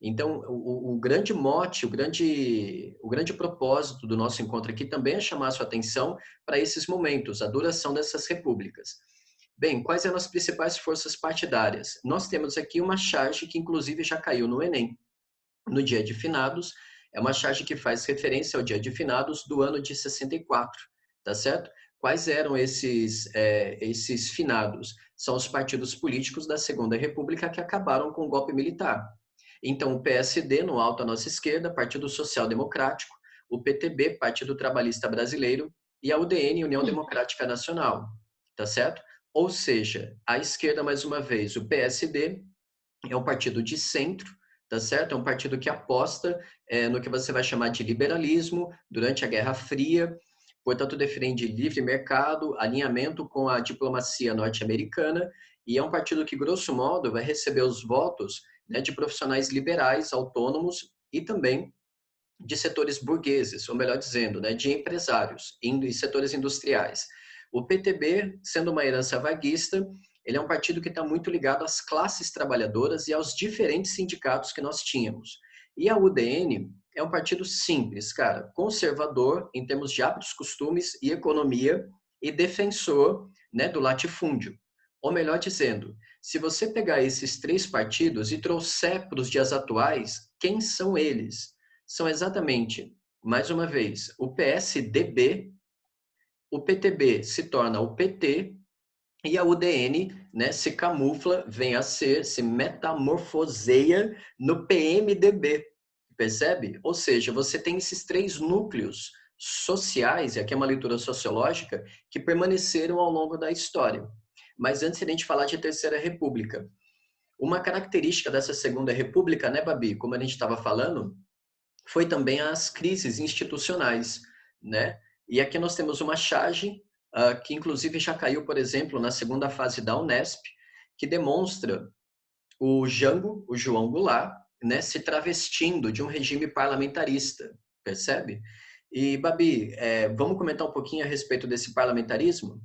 Speaker 2: Então, o grande mote, o grande propósito do nosso encontro aqui também é chamar a sua atenção para esses momentos, a duração dessas repúblicas. Bem, quais eram as principais forças partidárias? Nós temos aqui uma charge que, inclusive, já caiu no Enem, no dia de finados. É uma charge que faz referência ao dia de finados do ano de 64, tá certo? Quais eram esses finados? São os partidos políticos da Segunda República que acabaram com o golpe militar. Então, o PSD, no alto à nossa esquerda, Partido Social Democrático, o PTB, Partido Trabalhista Brasileiro, e a UDN, União Democrática Nacional, tá certo? Ou seja, à esquerda, mais uma vez, o PSD é um partido de centro, tá certo? É um partido que aposta no que você vai chamar de liberalismo durante a Guerra Fria, portanto, defende livre mercado, alinhamento com a diplomacia norte-americana, e é um partido que, grosso modo, vai receber os votos, né, de profissionais liberais, autônomos e também de setores burgueses, ou melhor dizendo, né, de empresários em setores industriais. O PTB, sendo uma herança vaguista, ele é um partido que está muito ligado às classes trabalhadoras e aos diferentes sindicatos que nós tínhamos. E a UDN é um partido simples, cara, conservador em termos de hábitos, costumes e economia e defensor, né, do latifúndio. Ou melhor dizendo, se você pegar esses três partidos e trouxer para os dias atuais, quem são eles? São exatamente, mais uma vez, o PSDB, o PTB se torna o PT e a UDN, né, se camufla, vem a ser, se metamorfoseia no PMDB, percebe? Ou seja, você tem esses três núcleos sociais, e aqui é uma leitura sociológica, que permaneceram ao longo da história. Mas antes de a gente falar de Terceira República, uma característica dessa Segunda República, né, Babi, como a gente estava falando, foi também as crises institucionais, né? E aqui nós temos uma charge que inclusive já caiu, por exemplo, na segunda fase da Unesp, que demonstra o Jango, o João Goulart, né, se travestindo de um regime parlamentarista, percebe? E, Babi, vamos comentar um pouquinho a respeito desse parlamentarismo?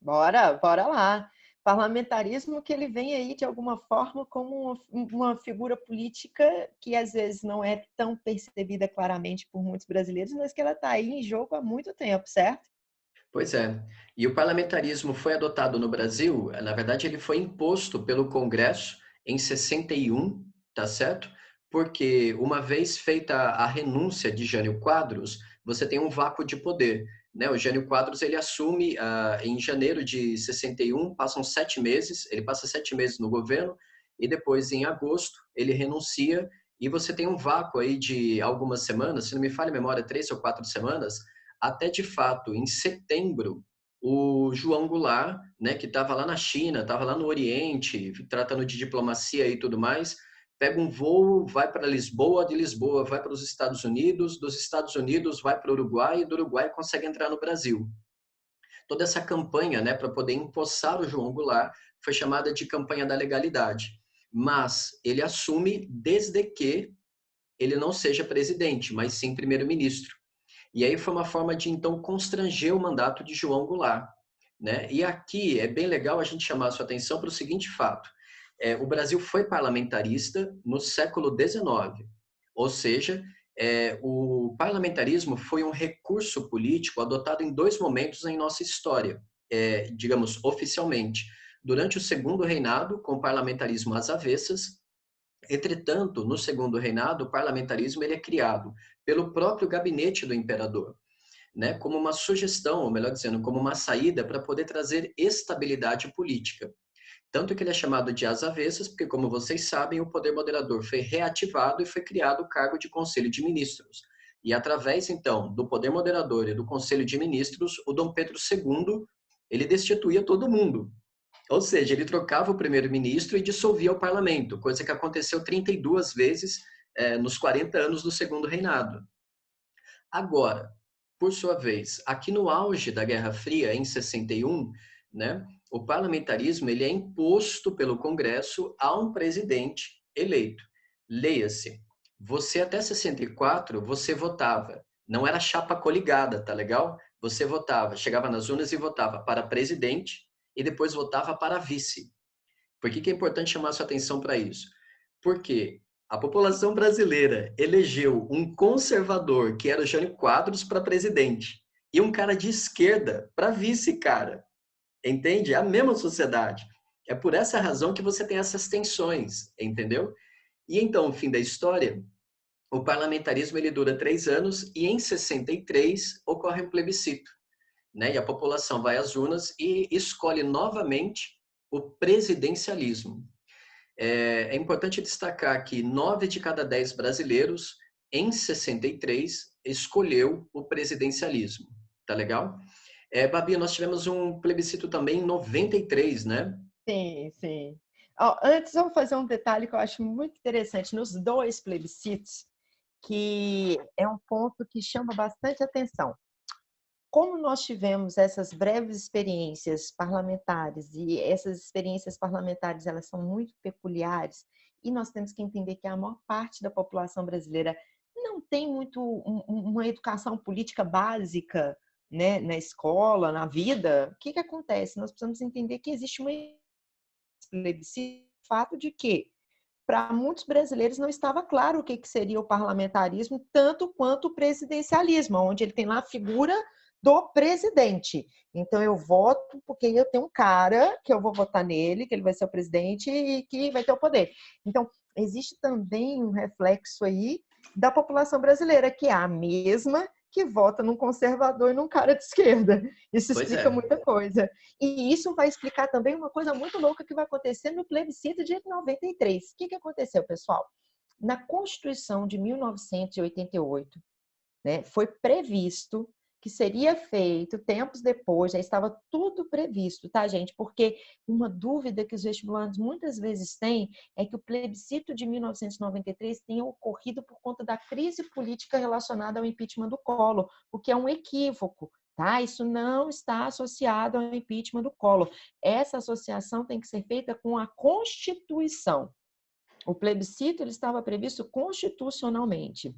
Speaker 1: Bora lá. Parlamentarismo que ele vem aí, de alguma forma, como uma figura política que às vezes não é tão percebida claramente por muitos brasileiros, mas que ela está aí em jogo há muito tempo, certo?
Speaker 2: Pois é. E o parlamentarismo foi adotado no Brasil, na verdade, ele foi imposto pelo Congresso em 61, tá certo? Porque uma vez feita a renúncia de Jânio Quadros, você tem um vácuo de poder, né? O Jânio Quadros, ele assume em janeiro de 61, passam 7 meses, ele passa 7 meses no governo, e depois, em agosto, ele renuncia, e você tem um vácuo aí de algumas semanas, se não me falha a memória, 3 ou 4 semanas, até de fato, em setembro, o João Goulart, né, que estava lá na China, estava lá no Oriente, tratando de diplomacia e tudo mais, pega um voo, vai para Lisboa, de Lisboa vai para os Estados Unidos, dos Estados Unidos vai para o Uruguai, e do Uruguai consegue entrar no Brasil. Toda essa campanha, né, para poder empossar o João Goulart foi chamada de campanha da legalidade. Mas ele assume desde que ele não seja presidente, mas sim primeiro-ministro. E aí foi uma forma de, então, constranger o mandato de João Goulart, né? E aqui é bem legal a gente chamar a sua atenção para o seguinte fato. O Brasil foi parlamentarista no século XIX, ou seja, o parlamentarismo foi um recurso político adotado em 2 momentos em nossa história, digamos, oficialmente. Durante o Segundo Reinado, com o parlamentarismo às avessas. Entretanto, no Segundo Reinado, o parlamentarismo ele é criado pelo próprio gabinete do imperador, né, como uma sugestão, ou melhor dizendo, como uma saída para poder trazer estabilidade política. Tanto que ele é chamado de às avessas, porque, como vocês sabem, o poder moderador foi reativado e foi criado o cargo de Conselho de Ministros. E através, então, do poder moderador e do Conselho de Ministros, o Dom Pedro II, ele destituía todo mundo. Ou seja, ele trocava o primeiro-ministro e dissolvia o parlamento, coisa que aconteceu 32 vezes nos 40 anos do Segundo Reinado. Agora, por sua vez, aqui no auge da Guerra Fria, em 61, né, o parlamentarismo ele é imposto pelo Congresso a um presidente eleito. Leia-se, você até 64, você votava. Não era chapa coligada, tá legal? Você votava, chegava nas urnas e votava para presidente e depois votava para vice. Por que é importante chamar sua atenção para isso? Porque a população brasileira elegeu um conservador, que era o Jânio Quadros, para presidente, e um cara de esquerda para vice, cara. Entende? É a mesma sociedade. É por essa razão que você tem essas tensões, entendeu? E então, o fim da história, o parlamentarismo ele dura 3 anos e em 63 ocorre um plebiscito, né? E a população vai às urnas e escolhe novamente o presidencialismo. É importante destacar que 9 de cada 10 brasileiros, em 63, escolheu o presidencialismo. Tá legal? Babi, nós tivemos um plebiscito também em 93, né?
Speaker 1: Sim, sim. Ó, antes, vamos fazer um detalhe que eu acho muito interessante. Nos 2 plebiscitos, que é um ponto que chama bastante atenção. Como nós tivemos essas breves experiências parlamentares, e essas experiências parlamentares elas são muito peculiares, e nós temos que entender que a maior parte da população brasileira não tem muito uma educação política básica, né, na escola, na vida. O que acontece? Nós precisamos entender que existe uma plebiscito, fato de que para muitos brasileiros não estava claro o que seria o parlamentarismo, tanto quanto o presidencialismo, onde ele tem lá a figura do presidente. Então, eu voto porque eu tenho um cara que eu vou votar nele, que ele vai ser o presidente e que vai ter o poder. Então, existe também um reflexo aí da população brasileira, que é a mesma que vota num conservador e num cara de esquerda. Isso
Speaker 2: Pois
Speaker 1: explica
Speaker 2: é.
Speaker 1: muita coisa. E isso vai explicar também uma coisa muito louca que vai acontecer no plebiscito de 93. O que aconteceu, pessoal? Na Constituição de 1988, né? Foi previsto que seria feito tempos depois, já estava tudo previsto, tá, gente? Porque uma dúvida que os vestibulantes muitas vezes têm é que o plebiscito de 1993 tenha ocorrido por conta da crise política relacionada ao impeachment do Collor, o que é um equívoco. Tá? Isso não está associado ao impeachment do Collor. Essa associação tem que ser feita com a Constituição. O plebiscito ele estava previsto constitucionalmente.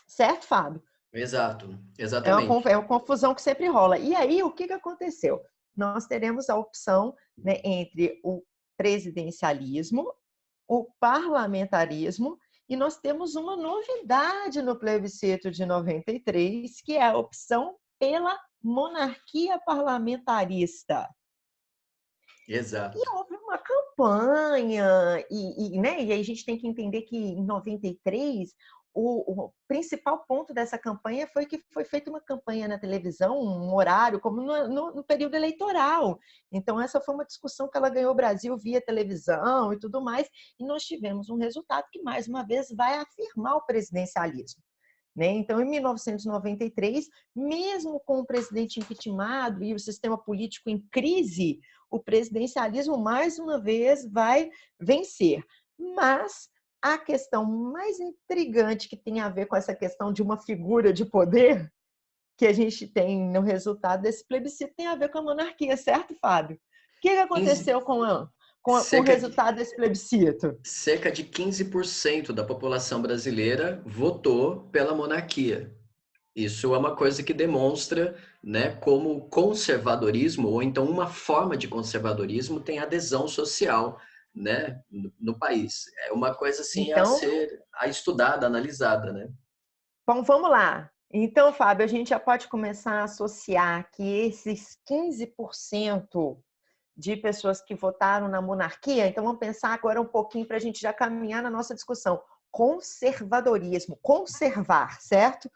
Speaker 1: Certo, Fábio?
Speaker 2: Exato,
Speaker 1: É
Speaker 2: exatamente.
Speaker 1: uma confusão que sempre rola. E aí, o que aconteceu? Nós teremos a opção, né, entre o presidencialismo, o parlamentarismo, e nós temos uma novidade no plebiscito de 93, que é a opção pela monarquia parlamentarista. E
Speaker 2: Exato.
Speaker 1: houve uma campanha, né? E aí a gente tem que entender que em 93 o principal ponto dessa campanha foi que foi feita uma campanha na televisão, um horário, como no período eleitoral. Então, essa foi uma discussão que ela ganhou o Brasil via televisão e tudo mais, e nós tivemos um resultado que, mais uma vez, vai afirmar o presidencialismo. Né? Então, em 1993, mesmo com o presidente impeachmentado e o sistema político em crise, o presidencialismo, mais uma vez, vai vencer. Mas a questão mais intrigante que tem a ver com essa questão de uma figura de poder que a gente tem no resultado desse plebiscito tem a ver com a monarquia, certo, Fábio? O que
Speaker 2: 15,
Speaker 1: aconteceu com o
Speaker 2: cerca de,
Speaker 1: resultado desse plebiscito?
Speaker 2: cerca de 15% da população brasileira votou pela monarquia. Isso é uma coisa que demonstra, né, como o conservadorismo, ou então uma forma de conservadorismo, tem adesão social, né, no país. É uma coisa assim
Speaker 1: Então,
Speaker 2: a estudada, analisada, né?
Speaker 1: bom, vamos lá. Então, Fábio, a gente já pode começar a associar que esses 15% de pessoas que votaram na monarquia, então vamos pensar agora um pouquinho para a gente já caminhar na nossa discussão. Conservadorismo, conservar, certo?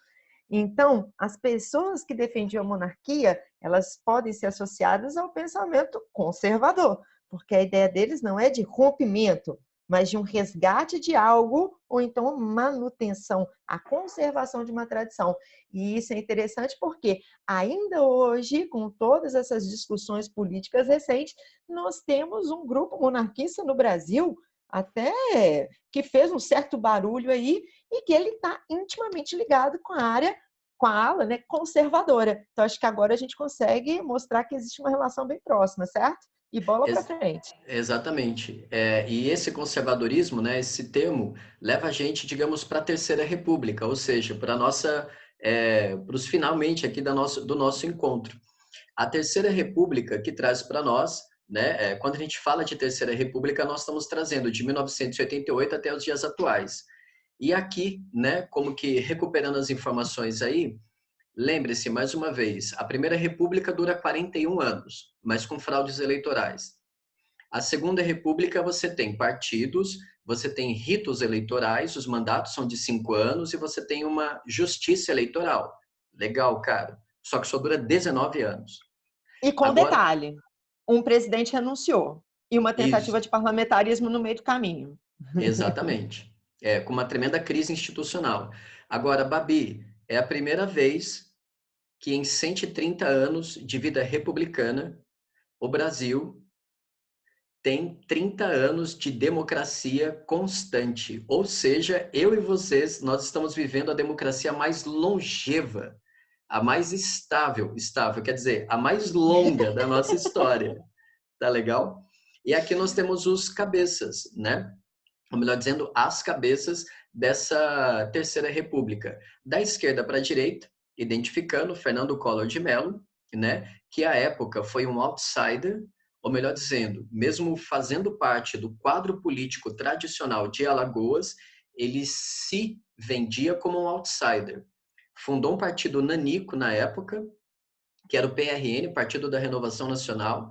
Speaker 1: Então, as pessoas que defendiam a monarquia, elas podem ser associadas ao pensamento conservador, porque a ideia deles não é de rompimento, mas de um resgate de algo ou então manutenção, a conservação de uma tradição. E isso é interessante porque ainda hoje, com todas essas discussões políticas recentes, nós temos um grupo monarquista no Brasil até que fez um certo barulho aí e que ele está intimamente ligado com a área, com a ala, né, conservadora. Então, acho que agora a gente consegue mostrar que existe uma relação bem próxima, certo? E bola para frente.
Speaker 2: Exatamente. E esse conservadorismo, né, esse termo, leva a gente, digamos, para a Terceira República, ou seja, para nossa, para os finalmente aqui do nosso encontro. A Terceira República que traz para nós, né, quando a gente fala de Terceira República, nós estamos trazendo de 1988 até os dias atuais. E aqui, né, como que recuperando as informações aí, lembre-se mais uma vez, a Primeira República dura 41 anos, mas com fraudes eleitorais. A Segunda República você tem partidos, você tem ritos eleitorais, os mandatos são de 5 anos e você tem uma justiça eleitoral. Legal, cara. Só que só dura 19 anos.
Speaker 1: E com
Speaker 2: Agora,
Speaker 1: detalhe, um presidente renunciou e uma
Speaker 2: isso,
Speaker 1: tentativa de parlamentarismo no meio do caminho.
Speaker 2: exatamente. Com uma tremenda crise institucional. Agora, Babi, é a primeira vez que em 130 anos de vida republicana, o Brasil tem 30 anos de democracia constante. Ou seja, eu e vocês, nós estamos vivendo a democracia mais longeva, a mais estável, quer dizer, a mais longa da nossa história. Tá legal? E aqui nós temos os cabeças, né? Ou melhor dizendo, as cabeças dessa Terceira República. Da esquerda para a direita, identificando Fernando Collor de Mello, né? Que à época foi um outsider, ou melhor dizendo, mesmo fazendo parte do quadro político tradicional de Alagoas, ele se vendia como um outsider. Fundou um partido nanico na época, que era o PRN, Partido da Renovação Nacional,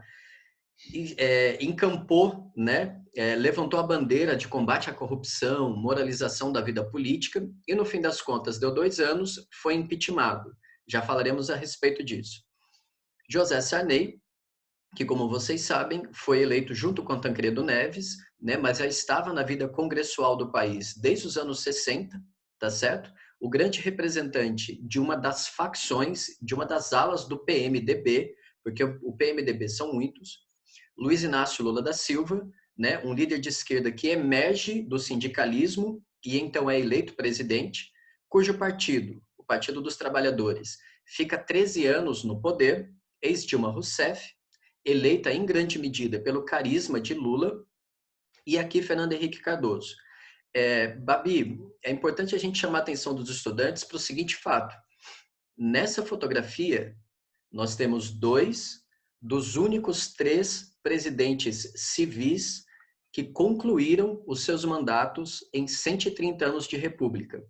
Speaker 2: encampou, né, levantou a bandeira de combate à corrupção, moralização da vida política e, no fim das contas, deu 2 anos, foi impeachmentado. Já falaremos a respeito disso. José Sarney, que, como vocês sabem, foi eleito junto com Tancredo Neves, né, mas já estava na vida congressual do país desde os anos 60, tá certo? o grande representante de uma das facções, de uma das alas do PMDB, porque o PMDB são muitos, Luiz Inácio Lula da Silva, né, um líder de esquerda que emerge do sindicalismo e então é eleito presidente, cujo partido, o Partido dos Trabalhadores, fica 13 anos no poder, ex-Dilma Rousseff, eleita em grande medida pelo carisma de Lula, e aqui Fernando Henrique Cardoso. Babi, é importante a gente chamar a atenção dos estudantes para o seguinte fato. Nessa fotografia, nós temos 2 dos únicos 3 presidentes civis que concluíram os seus mandatos em 130 anos de república.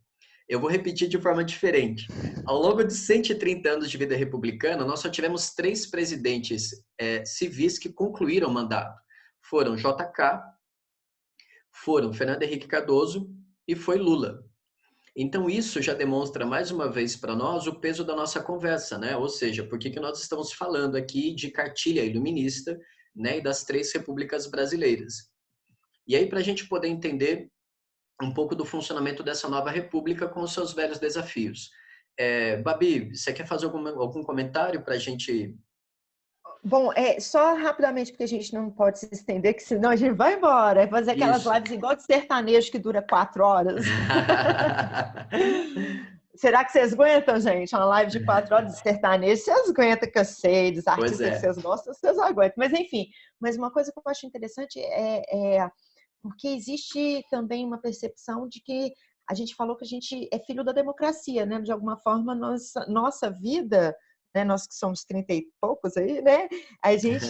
Speaker 2: Eu vou repetir de forma diferente. Ao longo de 130 anos de vida republicana, nós só tivemos 3 presidentes civis que concluíram o mandato. Foram JK, foram Fernando Henrique Cardoso e foi Lula. Então, isso já demonstra mais uma vez para nós o peso da nossa conversa, né? Ou seja, por que nós estamos falando aqui de cartilha iluminista, né? E das 3 repúblicas brasileiras. E aí, para a gente poder entender um pouco do funcionamento dessa nova república com os seus velhos desafios. Babi, você quer fazer algum comentário para a gente...
Speaker 1: Bom, só rapidamente, porque a gente não pode se estender, que senão a gente vai embora. Fazer aquelas lives igual de sertanejo que dura 4 horas. Será que vocês aguentam, gente? Uma live de 4 horas de sertanejo, vocês aguentam, que eu sei, dos artistas que vocês gostam, vocês aguentam. Mas, enfim, uma coisa que eu acho interessante porque existe também uma percepção de que a gente falou que a gente é filho da democracia, né? De alguma forma, nossa vida... Né, nós que somos 30 e poucos aí, né? A gente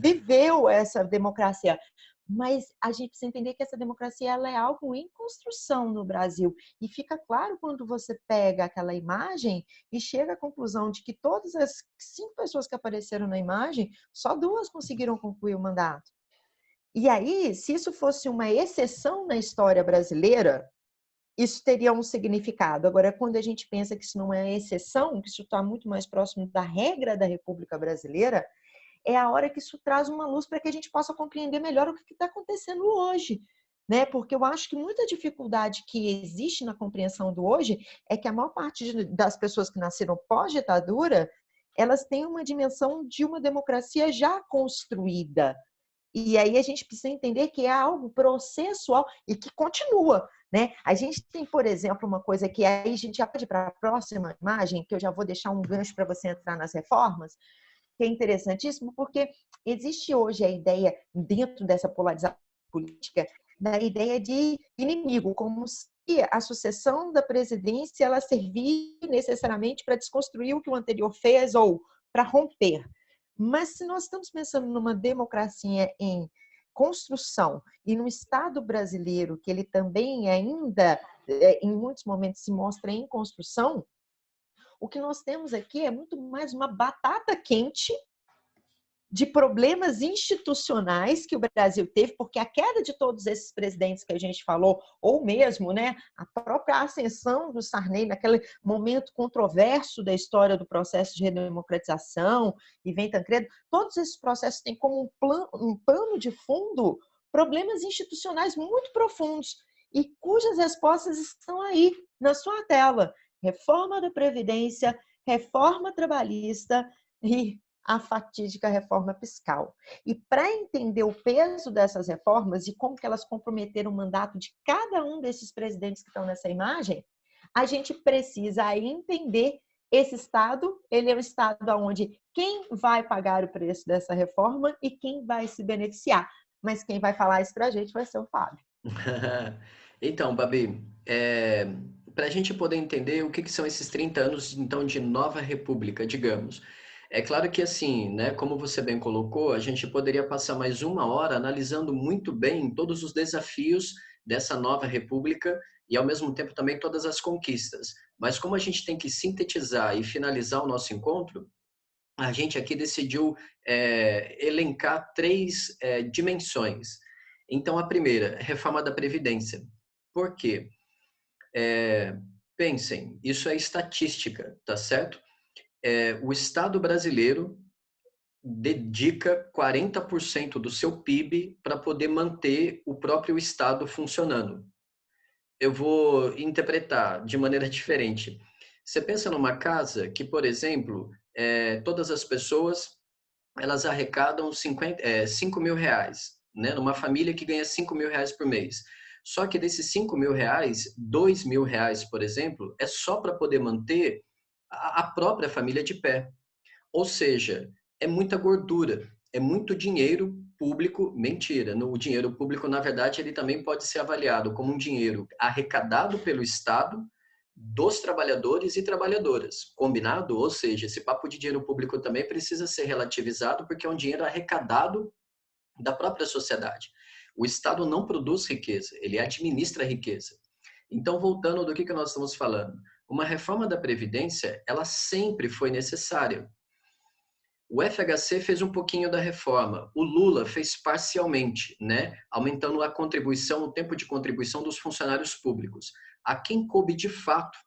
Speaker 1: viveu essa democracia, mas a gente precisa entender que essa democracia ela é algo em construção no Brasil, e fica claro quando você pega aquela imagem e chega à conclusão de que todas as 5 pessoas que apareceram na imagem, só 2 conseguiram concluir o mandato. E aí, se isso fosse uma exceção na história brasileira, isso teria um significado. Agora, quando a gente pensa que isso não é exceção, que isso está muito mais próximo da regra da República Brasileira, é a hora que isso traz uma luz para que a gente possa compreender melhor o que está acontecendo hoje. Né? Porque eu acho que muita dificuldade que existe na compreensão do hoje é que a maior parte das pessoas que nasceram pós-ditadura, elas têm uma dimensão de uma democracia já construída. E aí a gente precisa entender que é algo processual e que continua. Né? A gente tem, por exemplo, uma coisa que aí a gente já pode ir para a próxima imagem, que eu já vou deixar um gancho para você entrar nas reformas, que é interessantíssimo, porque existe hoje a ideia, dentro dessa polarização política, da ideia de inimigo, como se a sucessão da presidência ela servir necessariamente para desconstruir o que o anterior fez ou para romper. Mas se nós estamos pensando numa democracia em construção e no Estado brasileiro, que ele também ainda, em muitos momentos, se mostra em construção, o que nós temos aqui é muito mais uma batata quente de problemas institucionais que o Brasil teve, porque a queda de todos esses presidentes que a gente falou, ou mesmo, né, a própria ascensão do Sarney naquele momento controverso da história do processo de redemocratização, e vem Tancredo, todos esses processos têm como um pano de fundo problemas institucionais muito profundos e cujas respostas estão aí na sua tela. Reforma da Previdência, reforma trabalhista e a fatídica reforma fiscal. E para entender o peso dessas reformas e como que elas comprometeram o mandato de cada um desses presidentes que estão nessa imagem, a gente precisa entender esse Estado, ele é um Estado onde quem vai pagar o preço dessa reforma e quem vai se beneficiar. Mas quem vai falar isso para a gente vai ser o Fábio.
Speaker 2: Então, Babi, para a gente poder entender o que são esses 30 anos então, de nova república, digamos. É claro que assim, né, como você bem colocou, a gente poderia passar mais 1 hora analisando muito bem todos os desafios dessa nova república e, ao mesmo tempo, também todas as conquistas. Mas como a gente tem que sintetizar e finalizar o nosso encontro, a gente aqui decidiu elencar 3 dimensões. Então, a primeira, reforma da Previdência. Por quê? Pensem, isso é estatística, tá certo? O Estado brasileiro dedica 40% do seu PIB para poder manter o próprio Estado funcionando. eu vou interpretar de maneira diferente. Você pensa numa casa que, por exemplo, todas as pessoas elas arrecadam 5 mil reais, né? Numa família que ganha 5 mil reais por mês. Só que desses 5 mil reais, 2 mil reais, por exemplo, é só para poder manter a própria família de pé. Ou seja, é muita gordura, é muito dinheiro público, mentira. O dinheiro público, na verdade, ele também pode ser avaliado como um dinheiro arrecadado pelo Estado dos trabalhadores e trabalhadoras, combinado? Ou seja, esse papo de dinheiro público também precisa ser relativizado porque é um dinheiro arrecadado da própria sociedade. O Estado não produz riqueza, ele administra riqueza. Então, voltando do que nós estamos falando, uma reforma da Previdência, ela sempre foi necessária. O FHC fez um pouquinho da reforma, o Lula fez parcialmente, né? Aumentando a contribuição, o tempo de contribuição dos funcionários públicos. A quem coube de fato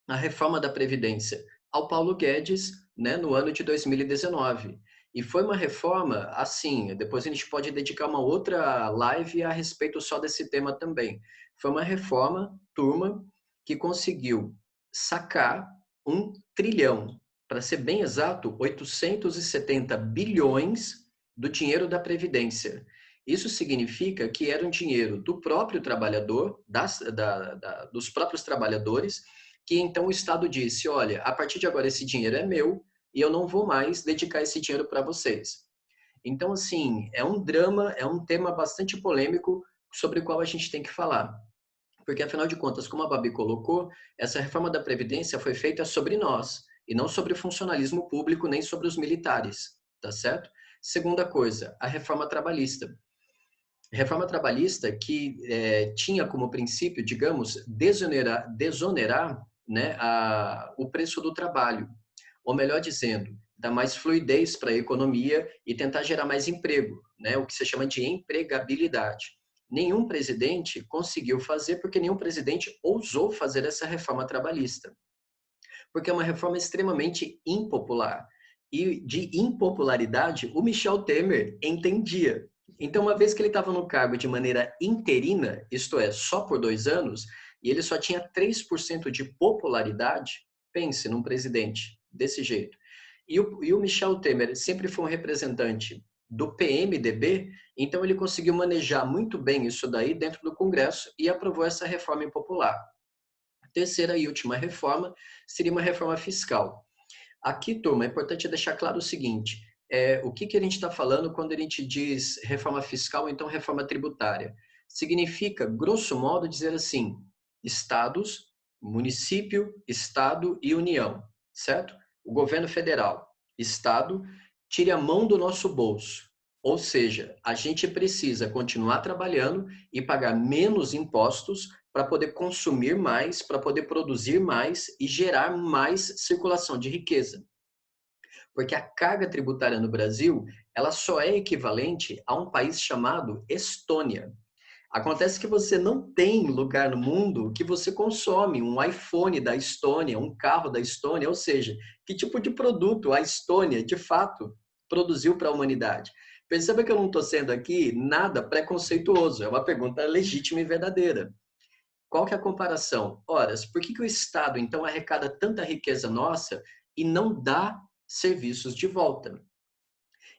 Speaker 2: a reforma da Previdência? Ao Paulo Guedes, né, no ano de 2019. E foi uma reforma, assim, depois a gente pode dedicar uma outra live a respeito só desse tema também. Foi uma reforma, turma, que conseguiu sacar 1 trilhão, para ser bem exato, 870 bilhões do dinheiro da Previdência. Isso significa que era um dinheiro do próprio trabalhador, dos próprios trabalhadores, que então o Estado disse, olha, a partir de agora esse dinheiro é meu e eu não vou mais dedicar esse dinheiro para vocês. Então, assim, é um drama, é um tema bastante polêmico sobre o qual a gente tem que falar. Porque, afinal de contas, como a Babi colocou, essa reforma da Previdência foi feita sobre nós, e não sobre o funcionalismo público, nem sobre os militares, tá certo? Segunda coisa, a reforma trabalhista. Reforma trabalhista que tinha como princípio, digamos, desonerar né, o preço do trabalho, ou melhor dizendo, dar mais fluidez para a economia e tentar gerar mais emprego, né, o que se chama de empregabilidade. Nenhum presidente conseguiu fazer porque nenhum presidente ousou fazer essa reforma trabalhista, porque é uma reforma extremamente impopular. E de impopularidade, o Michel Temer entendia. Então, uma vez que ele estava no cargo de maneira interina, isto é, só por 2 anos, e ele só tinha 3% de popularidade, pense num presidente desse jeito. E o Michel Temer sempre foi um representante do PMDB, então ele conseguiu manejar muito bem isso daí dentro do Congresso e aprovou essa reforma impopular. A terceira e última reforma seria uma reforma fiscal. Aqui, turma, é importante deixar claro o seguinte, o que a gente está falando quando a gente diz reforma fiscal, então reforma tributária? Significa, grosso modo, dizer assim, estados, município, estado e União, certo? O governo federal, estado, tire a mão do nosso bolso. Ou seja, a gente precisa continuar trabalhando e pagar menos impostos para poder consumir mais, para poder produzir mais e gerar mais circulação de riqueza. Porque a carga tributária no Brasil, ela só é equivalente a um país chamado Estônia. Acontece que você não tem lugar no mundo que você consome um iPhone da Estônia, um carro da Estônia, ou seja, que tipo de produto a Estônia, de fato, produziu para a humanidade. Perceba que eu não estou sendo aqui nada preconceituoso, é uma pergunta legítima e verdadeira. Qual que é a comparação? Ora, por que o Estado, então, arrecada tanta riqueza nossa e não dá serviços de volta?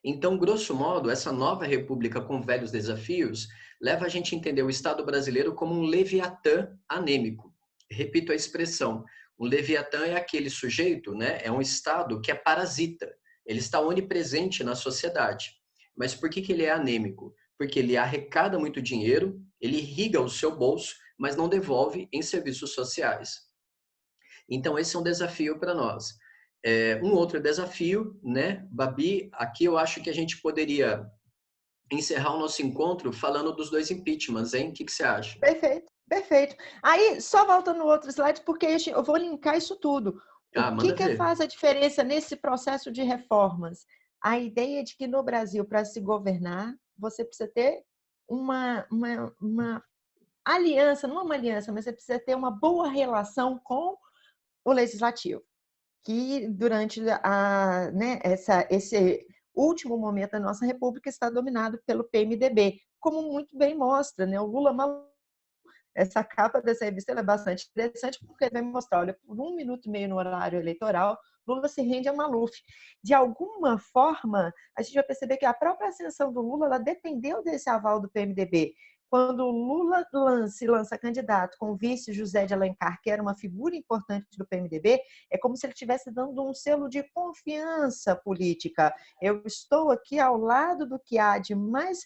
Speaker 2: Então, grosso modo, essa nova república com velhos desafios leva a gente a entender o Estado brasileiro como um leviatã anêmico. Repito a expressão, um leviatã é aquele sujeito, né? É um Estado que é parasita, ele está onipresente na sociedade. Mas por que ele é anêmico? Porque ele arrecada muito dinheiro, ele irriga o seu bolso, mas não devolve em serviços sociais. Então, esse é um desafio para nós. Um outro desafio, né, Babi, aqui eu acho que a gente poderia encerrar o nosso encontro falando dos 2 impeachments, hein? O que você acha?
Speaker 1: Perfeito, perfeito. Aí, só voltando no outro slide, porque eu vou linkar isso tudo. O
Speaker 2: Manda
Speaker 1: que
Speaker 2: ver.
Speaker 1: faz a diferença nesse processo de reformas? A ideia de que no Brasil, para se governar, você precisa ter uma aliança, não uma aliança, mas você precisa ter uma boa relação com o legislativo, que durante esse último momento da nossa república está dominado pelo PMDB, como muito bem mostra, né? O Lula Essa capa dessa revista ela é bastante interessante porque vai mostrar, olha, por 1 minuto e meio no horário eleitoral, Lula se rende a Maluf. De alguma forma, a gente vai perceber que a própria ascensão do Lula ela dependeu desse aval do PMDB. Quando o Lula lança candidato com o vice José de Alencar, que era uma figura importante do PMDB, é como se ele estivesse dando um selo de confiança política. Eu estou aqui ao lado do que há de mais,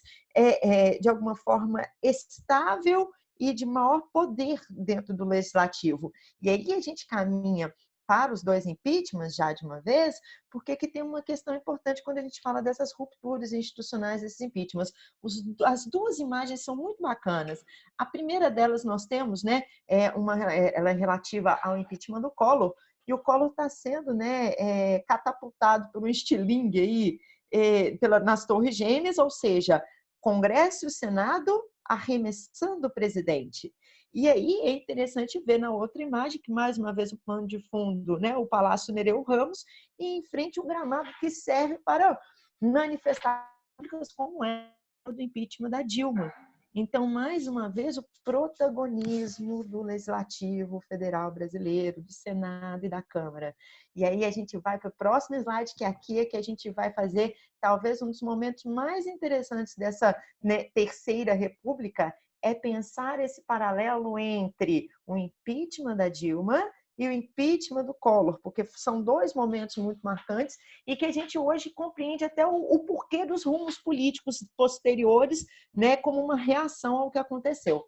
Speaker 1: de alguma forma, estável e de maior poder dentro do legislativo. E aí a gente caminha para os 2 impeachments já de uma vez, porque que tem uma questão importante quando a gente fala dessas rupturas institucionais desses impeachments. As 2 imagens são muito bacanas. A primeira delas nós temos, né, ela é relativa ao impeachment do Collor, e o Collor está sendo, né, catapultado por um estilingue aí, nas Torres Gêmeas, ou seja, Congresso e Senado arremessando o presidente. E aí é interessante ver na outra imagem, que mais uma vez o plano de fundo, né, o Palácio Nereu Ramos, e em frente um gramado que serve para manifestar como é o do impeachment da Dilma. Então, mais uma vez, o protagonismo do Legislativo Federal Brasileiro, do Senado e da Câmara. E aí a gente vai para o próximo slide, que aqui é que a gente vai fazer talvez um dos momentos mais interessantes dessa, né, terceira república, é pensar esse paralelo entre o impeachment da Dilma e o impeachment do Collor, porque são 2 momentos muito marcantes e que a gente hoje compreende até o porquê dos rumos políticos posteriores, né, como uma reação ao que aconteceu.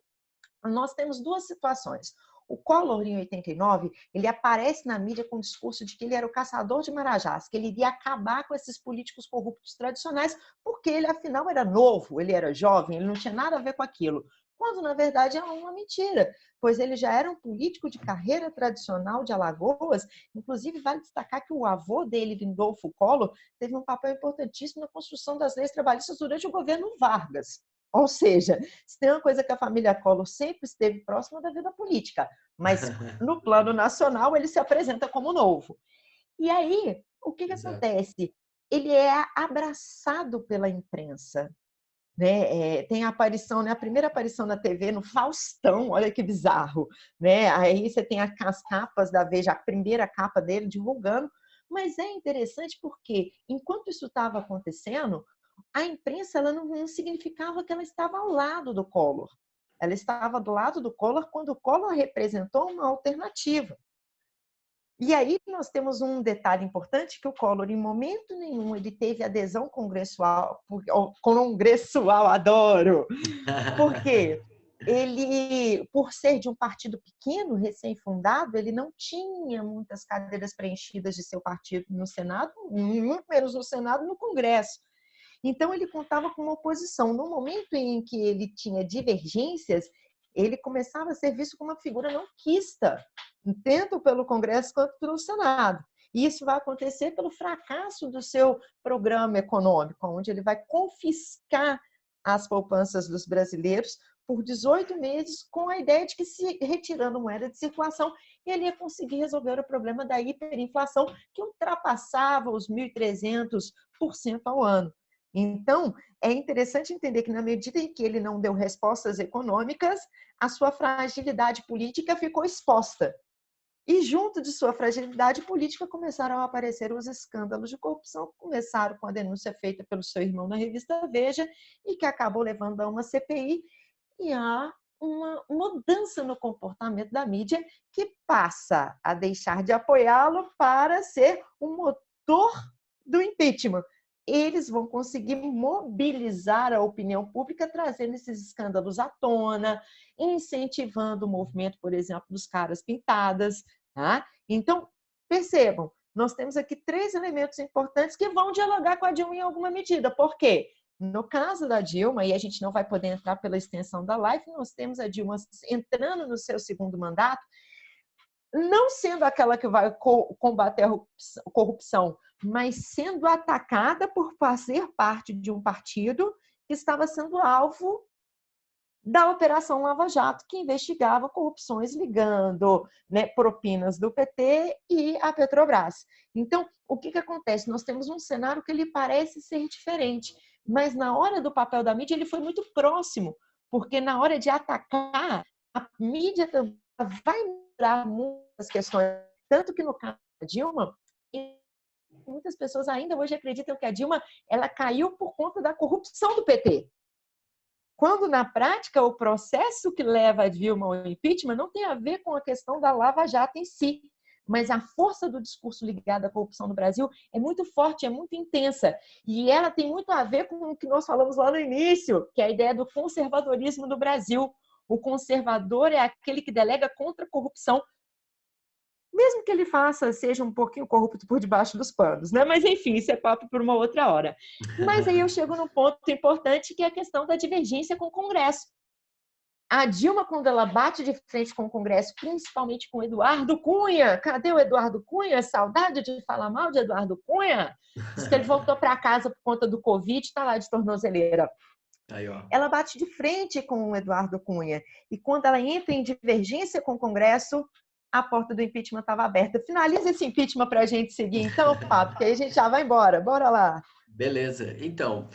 Speaker 1: Nós temos 2 situações. O Collor, em 89, ele aparece na mídia com o discurso de que ele era o caçador de marajás, que ele iria acabar com esses políticos corruptos tradicionais, porque ele, afinal, era novo, ele era jovem, ele não tinha nada a ver com aquilo. Quando, na verdade, é uma mentira, pois ele já era um político de carreira tradicional de Alagoas. Inclusive, vale destacar que o avô dele, Lindolfo Collor, teve um papel importantíssimo na construção das leis trabalhistas durante o governo Vargas. Ou seja, se tem uma coisa que a família Collor sempre esteve próxima da vida política, mas no plano nacional ele se apresenta como novo. E aí, o que acontece? Ele é abraçado pela imprensa. Né? Tem a aparição, né? A primeira aparição na TV no Faustão, olha que bizarro. Né? Aí você tem as capas da Veja, a primeira capa dele divulgando, mas é interessante porque, enquanto isso estava acontecendo, a imprensa ela não significava que ela estava ao lado do Collor. Ela estava do lado do Collor quando o Collor representou uma alternativa. E aí nós temos um detalhe importante, que o Collor, em momento nenhum, ele teve adesão congressual, adoro! Por quê? Ele, por ser de um partido pequeno, recém-fundado, ele não tinha muitas cadeiras preenchidas de seu partido no Senado, muito menos no Senado, no Congresso. Então, ele contava com uma oposição. No momento em que ele tinha divergências, ele começava a ser visto como uma figura não quista, tanto pelo Congresso quanto pelo Senado. E isso vai acontecer pelo fracasso do seu programa econômico, onde ele vai confiscar as poupanças dos brasileiros por 18 meses, com a ideia de que, se retirando moeda de circulação, ele ia conseguir resolver o problema da hiperinflação, que ultrapassava os 1.300% ao ano. Então, é interessante entender que, na medida em que ele não deu respostas econômicas, a sua fragilidade política ficou exposta. E, junto de sua fragilidade política, começaram a aparecer os escândalos de corrupção, que começaram com a denúncia feita pelo seu irmão na revista Veja e que acabou levando a uma CPI, e há uma mudança no comportamento da mídia que passa a deixar de apoiá-lo para ser o motor do impeachment. Eles vão conseguir mobilizar a opinião pública, trazendo esses escândalos à tona, incentivando o movimento, por exemplo, dos caras pintadas. Tá? Então, percebam, nós temos aqui 3 elementos importantes que vão dialogar com a Dilma em alguma medida. Por quê? No caso da Dilma, e a gente não vai poder entrar pela extensão da live, nós temos a Dilma entrando no seu 2º mandato, não sendo aquela que vai combater a corrupção, mas sendo atacada por fazer parte de um partido que estava sendo alvo da Operação Lava Jato, que investigava corrupções ligando, né, propinas do PT e a Petrobras. Então, o que acontece? Nós temos um cenário que ele parece ser diferente, mas na hora do papel da mídia ele foi muito próximo, porque na hora de atacar a mídia também vai mudar muitas questões. Tanto que no caso da Dilma, muitas pessoas ainda hoje acreditam que a Dilma ela caiu por conta da corrupção do PT. Quando, na prática, o processo que leva a Dilma ao impeachment não tem a ver com a questão da Lava Jato em si, mas a força do discurso ligado à corrupção no Brasil é muito forte, é muito intensa. E ela tem muito a ver com o que nós falamos lá no início, que é a ideia do conservadorismo no Brasil. O conservador é aquele que delega contra a corrupção, mesmo que ele seja um pouquinho corrupto por debaixo dos panos, né? Mas, enfim, isso é papo por uma outra hora. Mas aí eu chego num ponto importante, que é a questão da divergência com o Congresso. A Dilma, quando ela bate de frente com o Congresso, principalmente com o Eduardo Cunha, cadê o Eduardo Cunha? Saudade de falar mal de Eduardo Cunha? Diz que ele voltou para casa por conta do Covid, está lá de tornozeleira.
Speaker 2: Aí, ó.
Speaker 1: Ela bate de frente com o Eduardo Cunha. E quando ela entra em divergência com o Congresso, a porta do impeachment estava aberta. Finaliza esse impeachment para a gente seguir, então, Fábio, porque aí a gente já vai embora. Bora lá.
Speaker 2: Beleza. Então,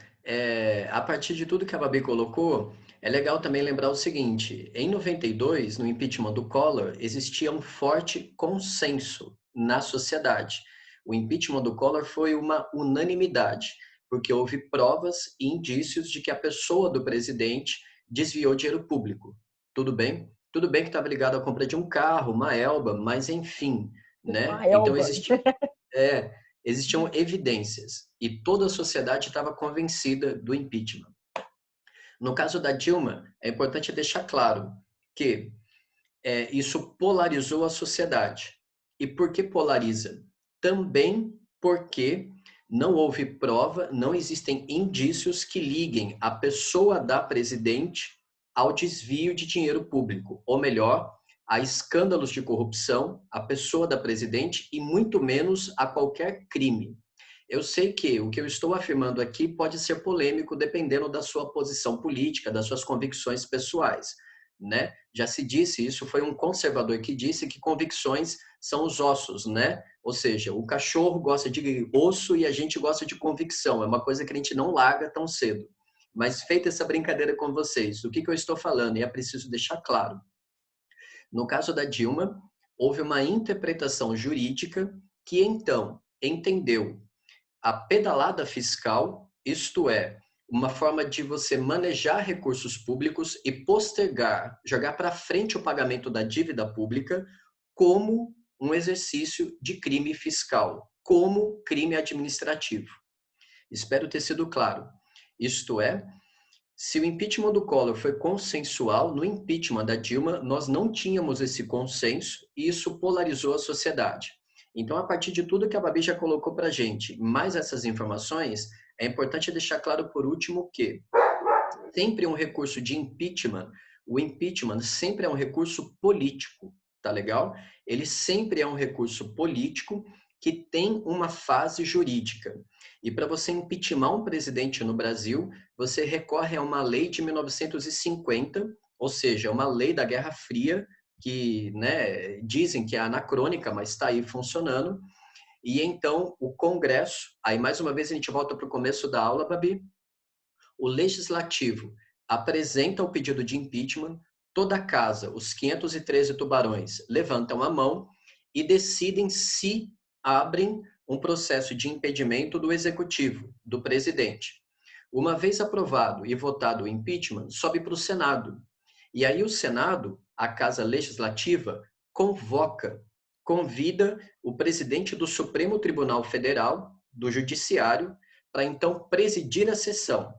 Speaker 2: a partir de tudo que a Babi colocou, é legal também lembrar o seguinte: em 92, no impeachment do Collor, existia um forte consenso na sociedade. O impeachment do Collor foi uma unanimidade, porque houve provas e indícios de que a pessoa do presidente desviou dinheiro público. Tudo bem? Tudo bem que estava ligado à compra de um carro, uma Elba, mas enfim, né?
Speaker 1: Uma
Speaker 2: Então
Speaker 1: Elba.
Speaker 2: existiam evidências e toda a sociedade estava convencida do impeachment. No caso da Dilma, é importante deixar claro que isso polarizou a sociedade. E por que polariza? Também porque não houve prova, não existem indícios que liguem a pessoa da presidente ao desvio de dinheiro público, ou melhor, a escândalos de corrupção, a pessoa da presidente e muito menos a qualquer crime. Eu sei que o que eu estou afirmando aqui pode ser polêmico dependendo da sua posição política, das suas convicções pessoais, né? Já se disse, isso foi um conservador que disse que convicções são os ossos, né? Ou seja, o cachorro gosta de osso e a gente gosta de convicção. É uma coisa que a gente não larga tão cedo. Mas feita essa brincadeira com vocês, o que eu estou falando? E é preciso deixar claro. No caso da Dilma, houve uma interpretação jurídica que então entendeu a pedalada fiscal, isto é, uma forma de você manejar recursos públicos e postergar, jogar para frente o pagamento da dívida pública como um exercício de crime fiscal, como crime administrativo. Espero ter sido claro. Isto é, se o impeachment do Collor foi consensual, no impeachment da Dilma nós não tínhamos esse consenso e isso polarizou a sociedade. Então, a partir de tudo que a Babi já colocou para a gente, mais essas informações, é importante deixar claro por último que sempre um recurso de impeachment, o impeachment sempre é um recurso político, tá legal? Ele sempre é um recurso político que tem uma fase jurídica. E para você impeachment um presidente no Brasil, você recorre a uma lei de 1950, ou seja, uma lei da Guerra Fria, que, né, dizem que é anacrônica, mas está aí funcionando. E então o Congresso, aí mais uma vez a gente volta para o começo da aula, Babi, o Legislativo apresenta o pedido de impeachment, toda a casa, os 513 tubarões, levantam a mão e decidem se abrem um processo de impedimento do Executivo, do presidente. Uma vez aprovado e votado o impeachment, sobe para o Senado. E aí o Senado, a Casa Legislativa, convida o presidente do Supremo Tribunal Federal, do Judiciário, para então presidir a sessão.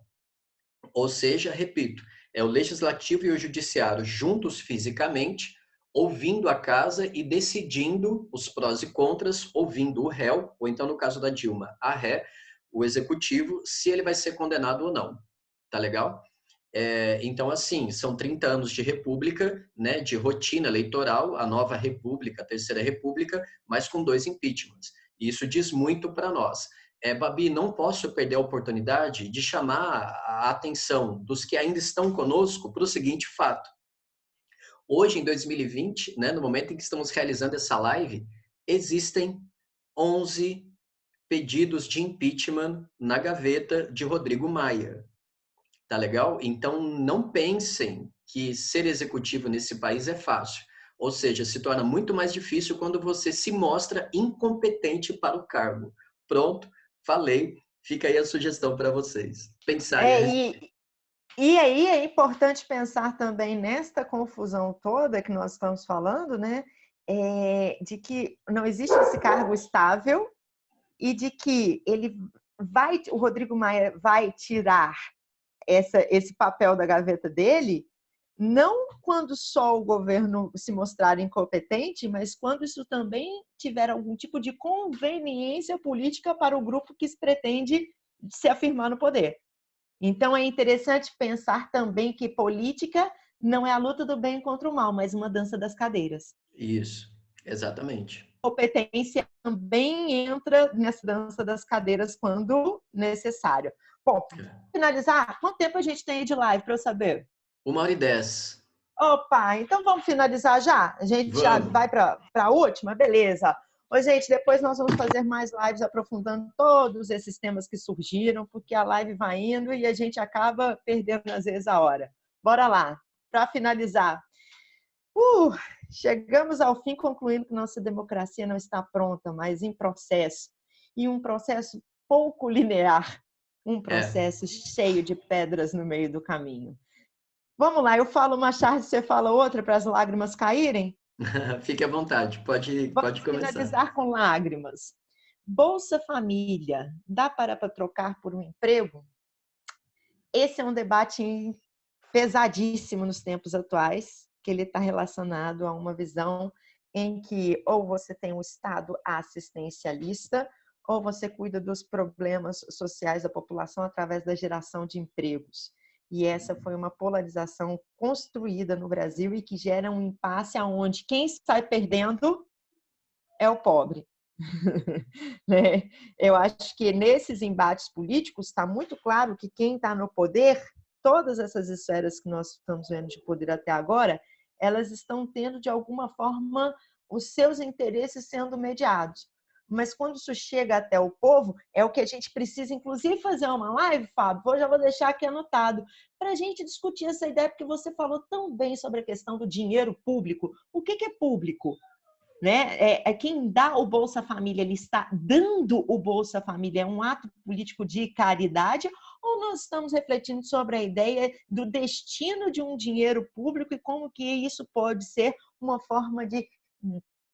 Speaker 2: Ou seja, repito, é o Legislativo e o Judiciário juntos fisicamente, ouvindo a casa e decidindo os prós e contras, ouvindo o réu, ou então no caso da Dilma, a ré, o Executivo, se ele vai ser condenado ou não. Tá legal? Então, assim, são 30 anos de república, né, de rotina eleitoral, a nova república, a terceira república, mas com 2 impeachments. E isso diz muito para nós. Babi, não posso perder a oportunidade de chamar a atenção dos que ainda estão conosco para o seguinte fato. Hoje, em 2020, né, no momento em que estamos realizando essa live, existem 11 pedidos de impeachment na gaveta de Rodrigo Maia. Tá legal? Então, não pensem que ser executivo nesse país é fácil. Ou seja, se torna muito mais difícil quando você se mostra incompetente para o cargo. Pronto, falei. Fica aí a sugestão para vocês. Pensarem a
Speaker 1: É,
Speaker 2: respeito.
Speaker 1: e aí é importante pensar também nesta confusão toda que nós estamos falando, né? De que não existe esse cargo estável e de que o Rodrigo Maia vai tirar esse papel da gaveta dele, não quando só o governo se mostrar incompetente, mas quando isso também tiver algum tipo de conveniência política para o grupo que se pretende se afirmar no poder. Então, é interessante pensar também que política não é a luta do bem contra o mal, mas uma dança das cadeiras.
Speaker 2: Isso, exatamente.
Speaker 1: Competência também entra nessa dança das cadeiras quando necessário. Bom, finalizar, quanto tempo a gente tem aí de live para eu saber?
Speaker 2: 1h10.
Speaker 1: Opa, então vamos finalizar já? A gente já
Speaker 2: Vamos.
Speaker 1: vai para a última? Beleza. Ô, gente, depois nós vamos fazer mais lives aprofundando todos esses temas que surgiram, porque a live vai indo e a gente acaba perdendo às vezes a hora. Bora lá. Para finalizar, uh, chegamos ao fim concluindo que nossa democracia não está pronta, mas em processo. E um processo pouco linear, um
Speaker 2: É.
Speaker 1: processo cheio de pedras no meio do caminho. Vamos lá, eu falo uma charge, você fala outra para as lágrimas caírem?
Speaker 2: Fique à vontade, pode
Speaker 1: Vamos
Speaker 2: começar.
Speaker 1: finalizar com lágrimas. Bolsa Família, dá para trocar por um emprego? Esse é um debate pesadíssimo nos tempos atuais, que ele está relacionado a uma visão em que ou você tem um Estado assistencialista ou você cuida dos problemas sociais da população através da geração de empregos. E essa foi uma polarização construída no Brasil e que gera um impasse onde quem sai perdendo é o pobre. Né? Eu acho que nesses embates políticos está muito claro que quem está no poder, todas essas esferas que nós estamos vendo de poder até agora, elas estão tendo de alguma forma os seus interesses sendo mediados. Mas quando isso chega até o povo, é o que a gente precisa, inclusive, fazer uma live, Fábio, eu já vou deixar aqui anotado, para a gente discutir essa ideia, porque você falou tão bem sobre a questão do dinheiro público. O que é público? Né? Quem dá o Bolsa Família, ele está dando o Bolsa Família, é um ato político de caridade, ou nós estamos refletindo sobre a ideia do destino de um dinheiro público e como que isso pode ser uma forma de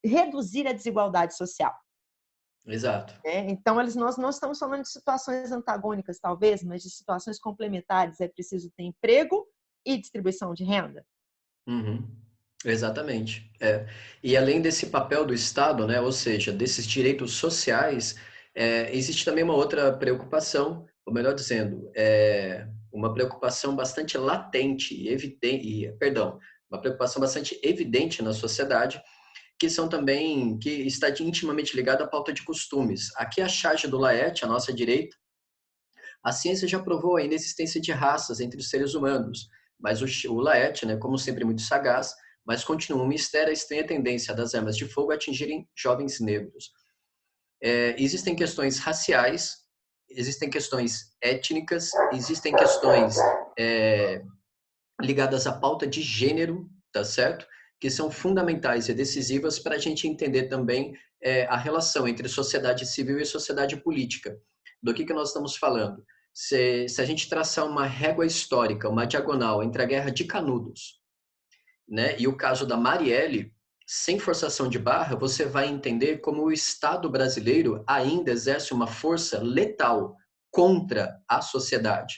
Speaker 1: reduzir a desigualdade social?
Speaker 2: Exato.
Speaker 1: Então, nós não estamos falando de situações antagônicas, talvez, mas de situações complementares. É preciso ter emprego e distribuição de renda.
Speaker 2: Uhum. Exatamente. É. E além desse papel do Estado, né, ou seja, desses direitos sociais, existe também uma outra preocupação, ou melhor dizendo, uma preocupação bastante latente e evidente, perdão, uma preocupação bastante evidente na sociedade, que está intimamente ligada à pauta de costumes. Aqui a charge do Laet, à nossa direita, a ciência já provou a inexistência de raças entre os seres humanos, mas o Laet, né, como sempre muito sagaz, mas continua um mistério a estranha tendência das armas de fogo a atingirem jovens negros. Existem questões raciais, existem questões étnicas, existem questões ligadas à pauta de gênero, tá certo? Que são fundamentais e decisivas para a gente entender também a relação entre sociedade civil e sociedade política. Do que nós estamos falando? Se a gente traçar uma régua histórica, uma diagonal entre a Guerra de Canudos, né, e o caso da Marielle, sem forçação de barra, você vai entender como o Estado brasileiro ainda exerce uma força letal contra a sociedade.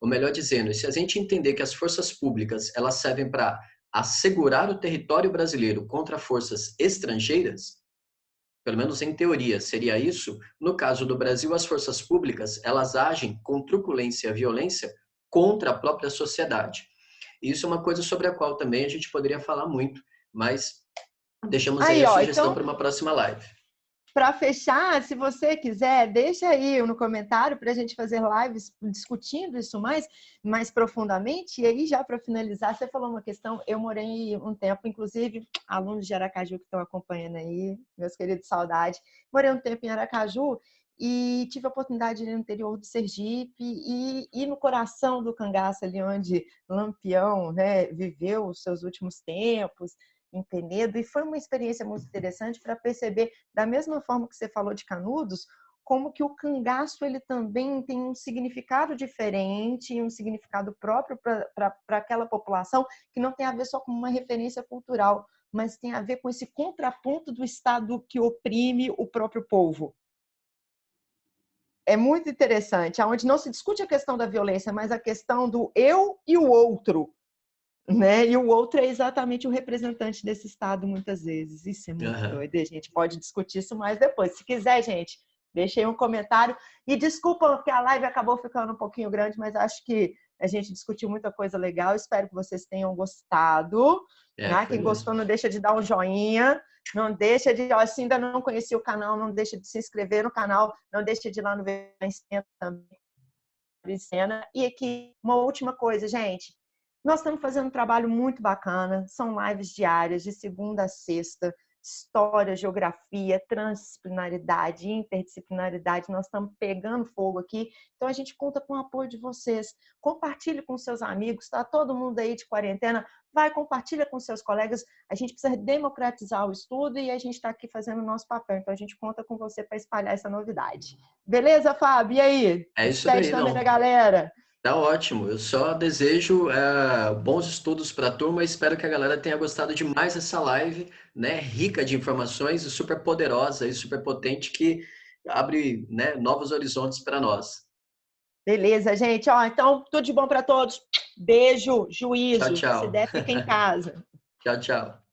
Speaker 2: Ou melhor dizendo, se a gente entender que as forças públicas elas servem para assegurar o território brasileiro contra forças estrangeiras, pelo menos em teoria seria isso, no caso do Brasil, as forças públicas elas agem com truculência e violência contra a própria sociedade. Isso é uma coisa sobre a qual também a gente poderia falar muito, mas deixamos aí
Speaker 1: Aí,
Speaker 2: a
Speaker 1: ó,
Speaker 2: sugestão
Speaker 1: então,
Speaker 2: para uma próxima live.
Speaker 1: para fechar, se você quiser, deixa aí no comentário para a gente fazer lives discutindo isso mais profundamente. E aí, já para finalizar, você falou uma questão. Eu morei um tempo, inclusive, alunos de Aracaju que estão acompanhando aí, meus queridos, saudade. Morei um tempo em Aracaju e tive a oportunidade de ir no interior do Sergipe e no coração do cangaço, ali onde Lampião, né, viveu os seus últimos tempos, em Penedo, e foi uma experiência muito interessante para perceber, da mesma forma que você falou de Canudos, como que o cangaço ele também tem um significado diferente, um significado próprio para aquela população, que não tem a ver só com uma referência cultural, mas tem a ver com esse contraponto do Estado que oprime o próprio povo. É muito interessante, onde não se discute a questão da violência, mas a questão do eu e o outro, né? E o outro é exatamente o representante desse Estado, muitas vezes. Isso é muito doido. A gente pode discutir isso mais depois. Se quiser, gente, deixei um comentário. E desculpa porque a live acabou ficando um pouquinho grande, mas acho que a gente discutiu muita coisa legal. Espero que vocês tenham gostado. Né? Quem gostou, não deixa de dar um joinha. Não deixa de, se ainda não conhecia o canal, não deixa de se inscrever no canal. Não deixa de ir lá no Cena também. E aqui, uma última coisa, gente. Nós estamos fazendo um trabalho muito bacana, são lives diárias, de segunda a sexta, história, geografia, transdisciplinaridade, interdisciplinaridade, nós estamos pegando fogo aqui, então a gente conta com o apoio de vocês. Compartilhe com seus amigos, está todo mundo aí de quarentena, vai, compartilha com seus colegas, a gente precisa democratizar o estudo e a gente está aqui fazendo o nosso papel, então a gente conta com você para espalhar essa novidade. Beleza, Fábio? E aí?
Speaker 2: É isso daí,
Speaker 1: também
Speaker 2: não.
Speaker 1: da galera.
Speaker 2: Tá ótimo. Eu só desejo bons estudos para a turma. Espero que a galera tenha gostado demais dessa live, né? Rica de informações e super poderosa e super potente que abre, né, novos horizontes para nós.
Speaker 1: Beleza, gente. Então, tudo de bom para todos. Beijo,
Speaker 2: Tchau,
Speaker 1: juízo. Se
Speaker 2: tchau.
Speaker 1: der, fica em casa.
Speaker 2: Tchau, tchau.